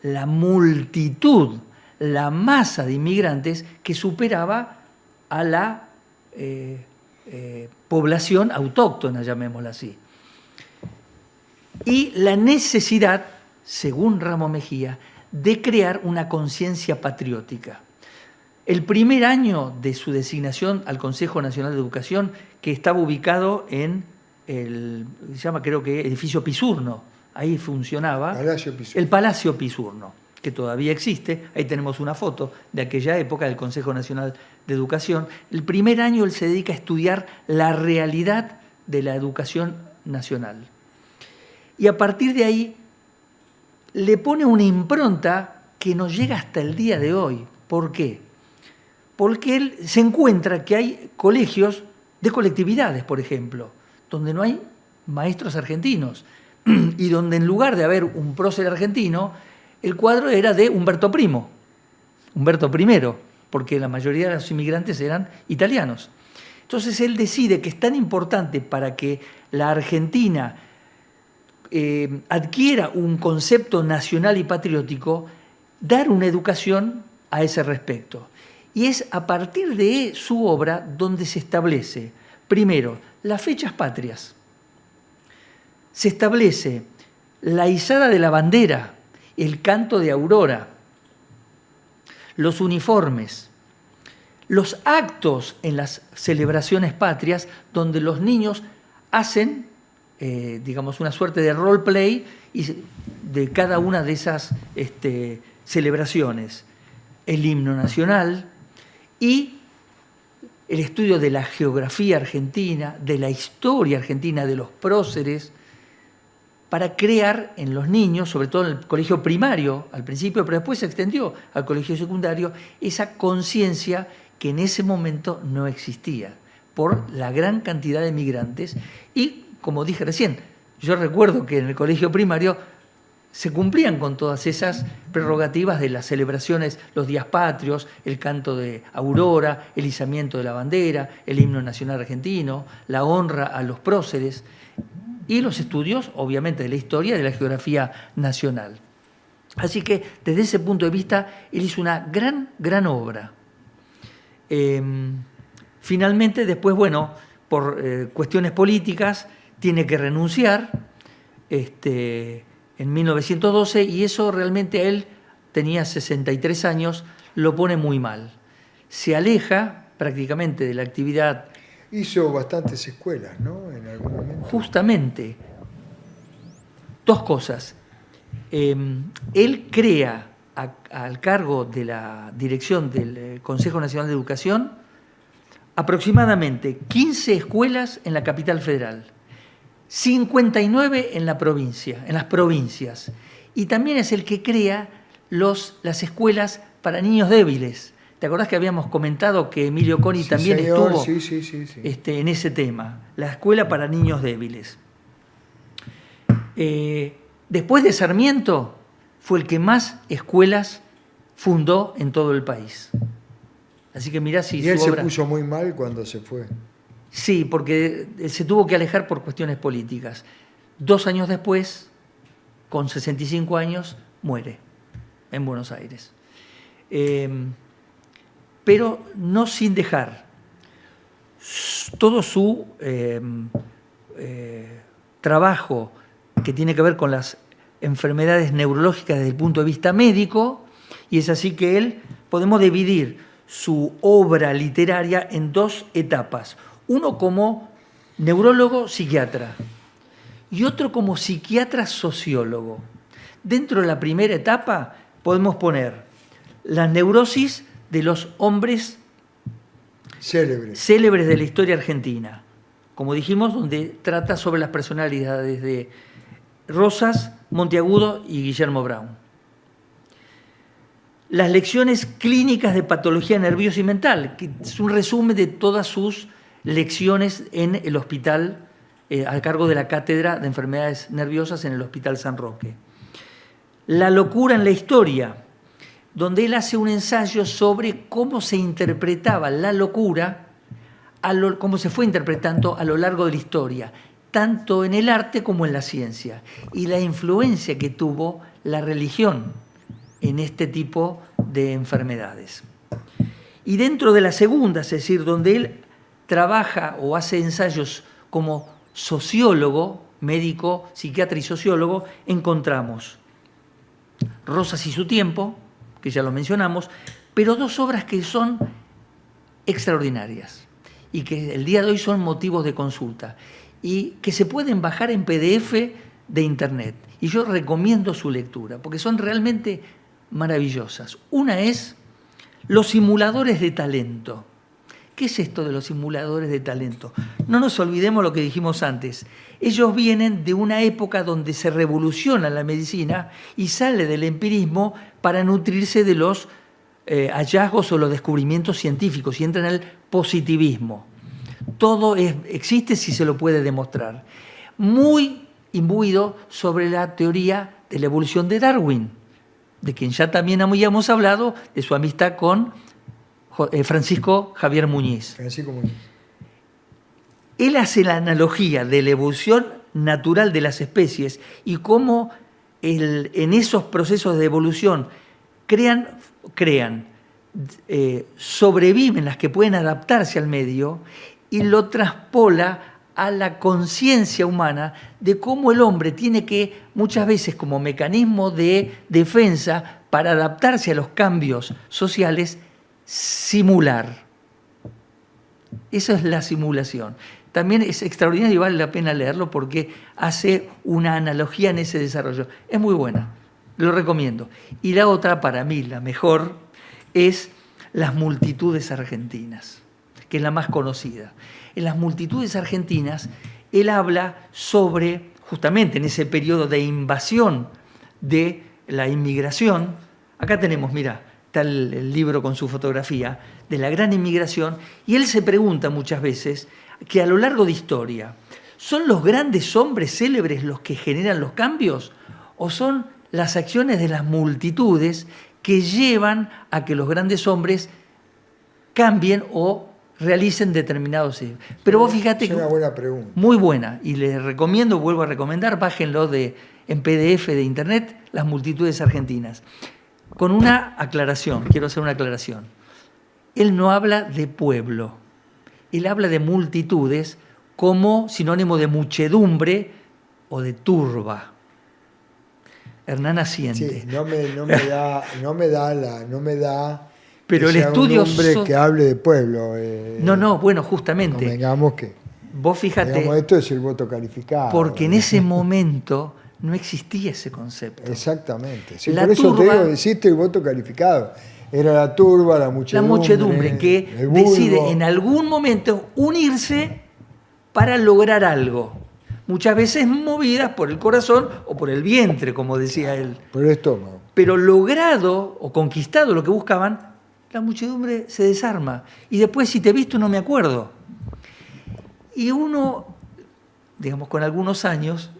la multitud, la masa de inmigrantes que superaba a la población autóctona, llamémosla así. Y la necesidad, según Ramos Mejía, de crear una conciencia patriótica. El primer año de su designación al Consejo Nacional de Educación, que estaba ubicado en se llama creo que edificio Pisurno, ahí funcionaba el Palacio Pisurno, que todavía existe. Ahí tenemos una foto de aquella época del Consejo Nacional de Educación. El primer año él se dedica a estudiar la realidad de la educación nacional. Y a partir de ahí le pone una impronta que nos llega hasta el día de hoy. ¿Por qué? Porque él se encuentra que hay colegios de colectividades, por ejemplo, donde no hay maestros argentinos y donde en lugar de haber un prócer argentino, el cuadro era de Humberto I, porque la mayoría de los inmigrantes eran italianos. Entonces él decide que es tan importante para que la Argentina adquiera un concepto nacional y patriótico, dar una educación a ese respecto. Y es a partir de su obra donde se establece, primero, las fechas patrias. Se establece la izada de la bandera, el canto de aurora, los uniformes, los actos en las celebraciones patrias donde los niños hacen, digamos, una suerte de roleplay de cada una de esas celebraciones. El himno nacional y el estudio de la geografía argentina, de la historia argentina, de los próceres, para crear en los niños, sobre todo en el colegio primario al principio, pero después se extendió al colegio secundario, esa conciencia que en ese momento no existía por la gran cantidad de migrantes. Y, como dije recién, yo recuerdo que en el colegio primario se cumplían con todas esas prerrogativas de las celebraciones, los días patrios, el canto de aurora, el izamiento de la bandera, el himno nacional argentino, la honra a los próceres y los estudios, obviamente, de la historia y de la geografía nacional. Así que, desde ese punto de vista, él hizo una gran obra. Finalmente, después, bueno, por cuestiones políticas, tiene que renunciar en 1912, y eso realmente a él, tenía 63 años, lo pone muy mal. Se aleja prácticamente de la actividad. Hizo bastantes escuelas, ¿no? En algún momento. Justamente, dos cosas. Él crea al cargo de la dirección del Consejo Nacional de Educación aproximadamente 15 escuelas en la capital federal, 59 en la provincia, en las provincias, y también es el que crea las escuelas para niños débiles. ¿Te acordás que habíamos comentado que Emilio Coni también estuvo en ese tema? La escuela para niños débiles. Después de Sarmiento, fue el que más escuelas fundó en todo el país. Así que mirá si y él su obra... se puso muy mal cuando se fue. Sí, porque se tuvo que alejar por cuestiones políticas. 2 años después, con 65 años, muere en Buenos Aires. Pero no sin dejar todo su trabajo que tiene que ver con las enfermedades neurológicas desde el punto de vista médico, y es así que él, podemos dividir su obra literaria en 2 etapas. Uno como neurólogo psiquiatra y otro como psiquiatra sociólogo. Dentro de la primera etapa podemos poner la neurosis de los hombres célebres de la historia argentina, como dijimos, donde trata sobre las personalidades de Rosas, Monteagudo y Guillermo Brown. Las lecciones clínicas de patología nerviosa y mental, que es un resumen de todas sus lecciones en el hospital, a cargo de la Cátedra de Enfermedades Nerviosas en el Hospital San Roque. La locura en la historia, donde él hace un ensayo sobre cómo se interpretaba la locura, cómo se fue interpretando a lo largo de la historia, tanto en el arte como en la ciencia, y la influencia que tuvo la religión en este tipo de enfermedades. Y dentro de la segunda, es decir, donde él trabaja o hace ensayos como sociólogo, médico, psiquiatra y sociólogo, encontramos Rosas y su tiempo, que ya lo mencionamos, pero 2 obras que son extraordinarias y que el día de hoy son motivos de consulta y que se pueden bajar en PDF de internet. Y yo recomiendo su lectura porque son realmente maravillosas. Una es Los simuladores de talento, ¿Qué es esto de los simuladores de talento? No nos olvidemos lo que dijimos antes. Ellos vienen de una época donde se revoluciona la medicina y sale del empirismo para nutrirse de los hallazgos o los descubrimientos científicos y entra en el positivismo. Todo existe si se lo puede demostrar. Muy imbuido sobre la teoría de la evolución de Darwin, de quien ya también habíamos hablado, de su amistad con Francisco Javier Muñiz. Francisco Muñiz. Él hace la analogía de la evolución natural de las especies y cómo en esos procesos de evolución sobreviven las que pueden adaptarse al medio y lo traspola a la conciencia humana de cómo el hombre tiene que, muchas veces como mecanismo de defensa para adaptarse a los cambios sociales, simular. Eso es la simulación. También es extraordinario y vale la pena leerlo porque hace una analogía en ese desarrollo. Es muy buena, lo recomiendo. Y la otra, para mí, la mejor, es Las multitudes argentinas, que es la más conocida. En Las multitudes argentinas, él habla sobre, justamente en ese periodo de invasión de la inmigración, acá tenemos, mira, está el libro con su fotografía, de la gran inmigración, y él se pregunta muchas veces que a lo largo de historia, ¿son los grandes hombres célebres los que generan los cambios o son las acciones de las multitudes que llevan a que los grandes hombres cambien o realicen determinados hechos? Pero vos fíjate que... Es una buena pregunta. Muy buena, y les recomiendo, vuelvo a recomendar, bájenlo en PDF de internet, Las multitudes argentinas. Con una aclaración, quiero hacer una aclaración. Él no habla de pueblo, él habla de multitudes como sinónimo de muchedumbre o de turba. Hernán asiente. Sí, no me da pero que el sea estudio un hombre que hable de pueblo. Bueno, justamente. Convengamos que vos fíjate, esto es el voto calificado. porque en ese momento no existía ese concepto. Exactamente. Sí, La por eso turba, te digo, existe el voto calificado. Era la turba, la muchedumbre que decide en algún momento unirse para lograr algo. Muchas veces movidas por el corazón o por el vientre, como decía él. Por el estómago. Pero logrado o conquistado lo que buscaban, la muchedumbre se desarma. Y después, si te he visto, no me acuerdo. Y uno, digamos, con algunos años...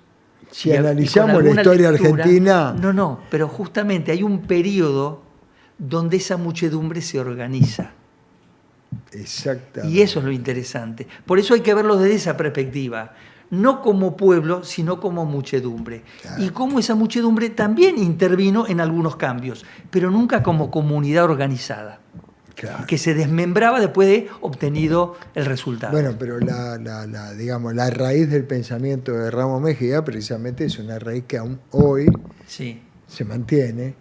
Si analizamos la historia argentina... No, pero justamente hay un periodo donde esa muchedumbre se organiza. Exactamente. Y eso es lo interesante. Por eso hay que verlo desde esa perspectiva. No como pueblo, sino como muchedumbre. Claro. Y cómo esa muchedumbre también intervino en algunos cambios, pero nunca como comunidad organizada, claro, que se desmembraba después de obtenido el resultado. Bueno, pero digamos, la raíz del pensamiento de Ramos Mejía precisamente es una raíz que aún hoy se mantiene,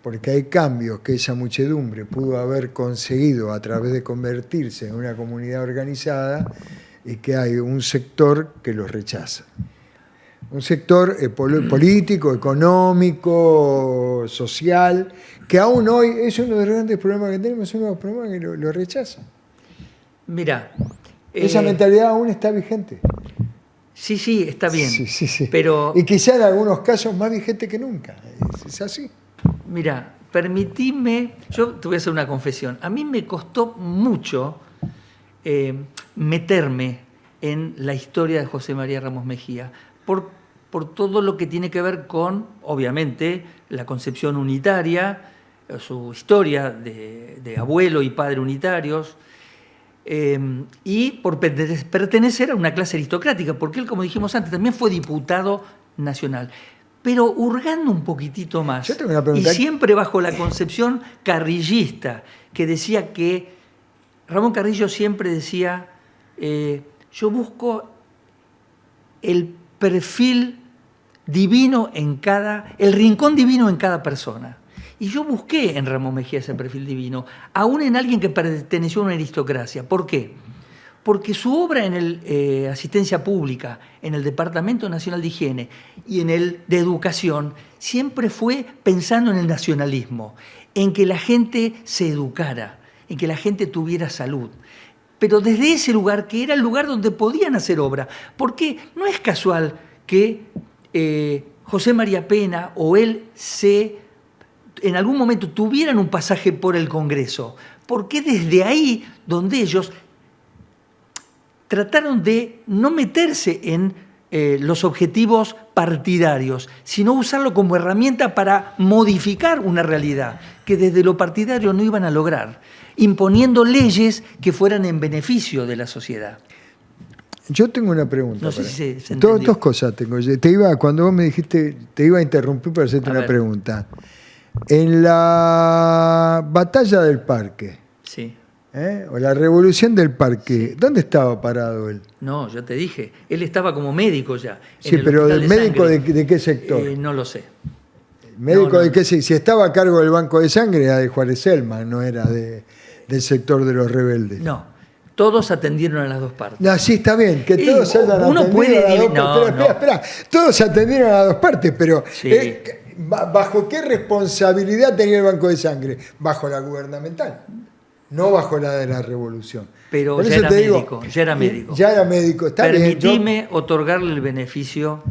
porque hay cambios que esa muchedumbre pudo haber conseguido a través de convertirse en una comunidad organizada, y que hay un sector que los rechaza. Un sector político, económico, social, que aún hoy es uno de los grandes problemas que tenemos, es uno de los problemas que lo rechaza. Mira, esa mentalidad aún está vigente. Sí, está bien. Sí. Pero, y quizá en algunos casos más vigente que nunca. Es así. Mira, permitime, yo te voy a hacer una confesión. A mí me costó mucho meterme en la historia de José María Ramos Mejía, por todo lo que tiene que ver con, obviamente, la concepción unitaria, su historia de abuelo y padre unitarios, y por pertenecer a una clase aristocrática, porque él, como dijimos antes, también fue diputado nacional. Pero hurgando un poquitito más, yo tengo una pregunta, y siempre bajo la concepción carrillista, que decía que Ramón Carrillo siempre decía, yo busco el perfil divino el rincón divino en cada persona. Y yo busqué en Ramón Mejía ese perfil divino, aún en alguien que perteneció a una aristocracia. ¿Por qué? Porque su obra en asistencia pública, en el Departamento Nacional de Higiene y en el de Educación, siempre fue pensando en el nacionalismo, en que la gente se educara, en que la gente tuviera salud. pero desde ese lugar que era el lugar donde podían hacer obra. Porque no es casual que José María Pena o él en algún momento tuvieran un pasaje por el Congreso, porque desde ahí donde ellos trataron de no meterse en los objetivos partidarios, sino usarlo como herramienta para modificar una realidad que desde lo partidario no iban a lograr, imponiendo leyes que fueran en beneficio de la sociedad. Yo tengo una pregunta. No sé si se entendió. Dos cosas tengo. Cuando vos me dijiste, te iba a interrumpir para hacerte una pregunta. En la batalla del Parque, sí, o la revolución del Parque, sí, ¿dónde estaba parado él? No, yo te dije, él estaba como médico ya. Sí, pero ¿el médico de qué sector? No lo sé. ¿El médico de qué sector? Si estaba a cargo del banco de sangre era de Juárez Selman, no era del sector de los rebeldes. No, todos atendieron a las dos partes. No, sí, está bien, que todos hayan atendido a las dos partes. Espera, todos atendieron a las dos partes, pero sí. ¿Bajo qué responsabilidad tenía el banco de sangre? Bajo la gubernamental, no bajo la de la revolución. Pero ya era médico, ya era médico. Ya era médico, está bien. Permitime otorgarle el beneficio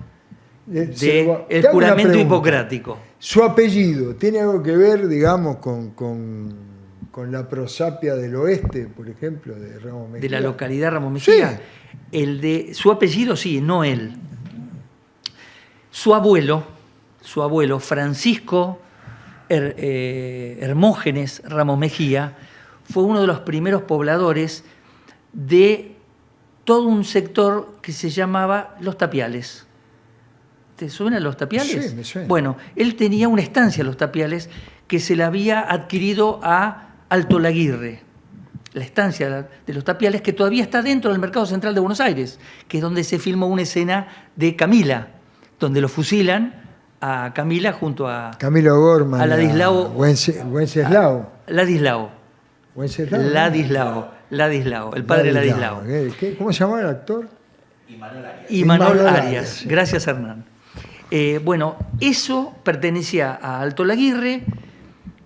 del juramento hipocrático. Su apellido, ¿tiene algo que ver, digamos, con la prosapia del oeste, por ejemplo, de Ramos Mejía? De la localidad Ramos Mejía. Sí. Su apellido sí, no él. Su abuelo Francisco Hermógenes Ramos Mejía, fue uno de los primeros pobladores de todo un sector que se llamaba Los Tapiales. ¿Te suenan Los Tapiales? Sí, me suena. Bueno, él tenía una estancia en Los Tapiales que se la había adquirido a Alto Laguirre, la estancia de Los Tapiales, que todavía está dentro del Mercado Central de Buenos Aires, que es donde se filmó una escena de Camila, donde lo fusilan a Camila junto a Camilo Gorman, a Ladislao. Wenceslao. Ladislao, el padre Ladislao. ¿Cómo se llamaba el actor? Imanol Arias. Sí. Gracias, Hernán. Bueno, eso pertenecía a Alto Laguirre,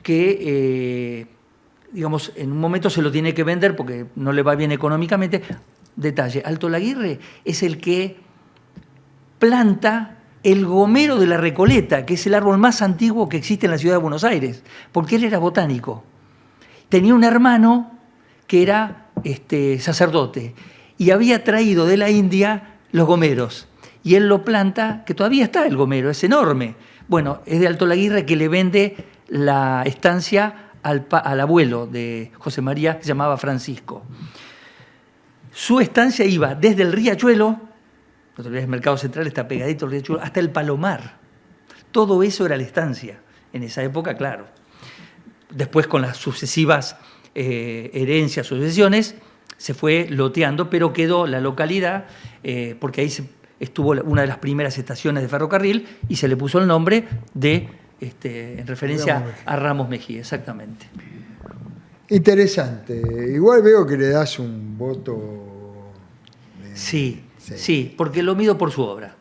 que, digamos, en un momento se lo tiene que vender porque no le va bien económicamente. Detalle, Alto Laguirre es el que planta el gomero de la Recoleta, que es el árbol más antiguo que existe en la ciudad de Buenos Aires, porque él era botánico. Tenía un hermano que era sacerdote y había traído de la India los gomeros. Y él lo planta, que todavía está el gomero, es enorme. Bueno, es de Alto Laguirre, que le vende la estancia al abuelo de José María, que se llamaba Francisco. Su estancia iba desde el Riachuelo, el Mercado Central está pegadito al Riachuelo, hasta el Palomar. Todo eso era la estancia. En esa época, claro. Después, con las sucesivas herencias, sucesiones, se fue loteando, pero quedó la localidad, porque ahí estuvo una de las primeras estaciones de ferrocarril y se le puso el nombre en referencia a Ramos Mejía, exactamente. Interesante. Igual veo que le das un voto. Sí, porque lo mido por su obra.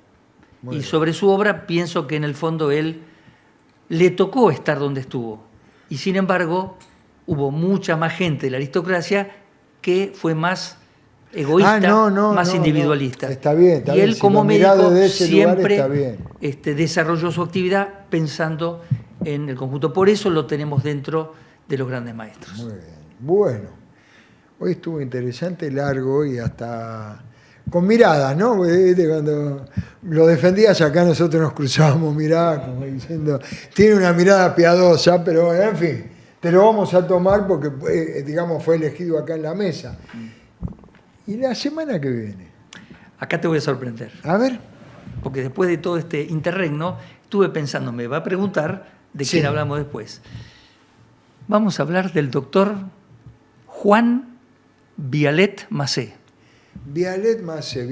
Y sobre su obra pienso que en el fondo él le tocó estar donde estuvo. Y sin embargo, hubo mucha más gente de la aristocracia que fue más egoísta, más individualista. Está bien, y él, como médico, siempre desarrolló su actividad pensando en el conjunto. Por eso lo tenemos dentro de los grandes maestros. Muy bien. Bueno, hoy estuvo interesante, largo y hasta con miradas, ¿no? Cuando lo defendías acá nosotros nos cruzábamos miradas como diciendo, tiene una mirada piadosa, pero bueno, en fin, te lo vamos a tomar porque, digamos, fue elegido acá en la mesa. ¿Y la semana que viene? Acá te voy a sorprender. A ver. Porque después de todo este interregno, estuve pensando, me va a preguntar de quién hablamos después. Vamos a hablar del doctor Juan Vialet Macé. Vialet Macé.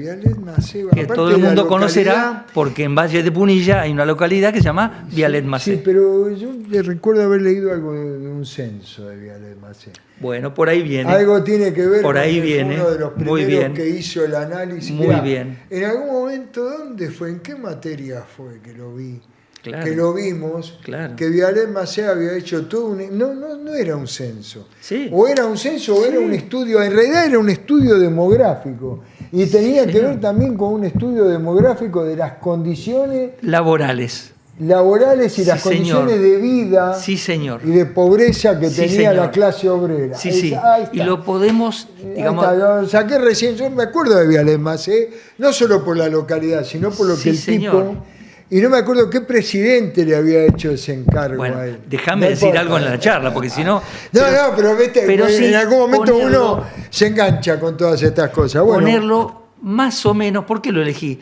Que todo el mundo conocerá porque en Valle de Punilla hay una localidad que se llama Vialet Macé. Sí, pero yo recuerdo haber leído algo de un censo de Vialet Macé. Bueno, por ahí viene. Algo tiene que ver por ahí con viene. Uno de los primeros muy bien. Que hizo el análisis. Muy bien. En algún momento, ¿dónde fue? ¿En qué materia fue que lo vi? Claro. que lo vimos, Claro. que Vialet Macé había hecho todo un... No era un censo. Sí. O era un censo o era Sí. un estudio, en realidad era un estudio demográfico. Y tenía que señor. ver también con un estudio demográfico de las condiciones Laborales. laborales y Sí, las condiciones señor. de vida Sí, señor. y de pobreza que Sí, tenía señor. la clase obrera. Sí, sí. Ahí Y está. lo podemos, Ahí digamos, está, lo saqué recién, yo me acuerdo de Vialet Macé, no solo por la localidad, sino por lo Sí, que el señor. tipo... Y no me acuerdo qué presidente le había hecho ese encargo bueno, a él. déjame No decir importa. algo en la charla, porque si no... No, pero viste, pero sí, en algún momento ponerlo- uno se engancha con todas estas cosas. Bueno, ponerlo más o menos, ¿por qué lo elegí?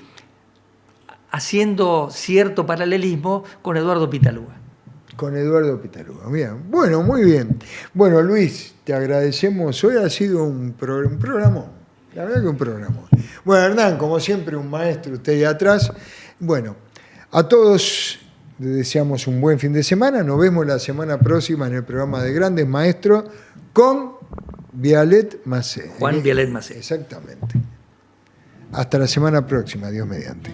Haciendo cierto paralelismo con Eduardo Pitalúa. con Eduardo Pitalúa. Bien. Bueno, muy bien. Bueno, Luis, te agradecemos. Hoy ha sido un programón. La verdad que un programón. Bueno, Hernán, como siempre, un maestro, usted ahí atrás. Bueno, a todos les deseamos un buen fin de semana. Nos vemos la semana próxima en el programa de Grandes Maestros con Vialet Macé. Juan Vialet Macé. Exactamente. Hasta la semana próxima, Dios mediante.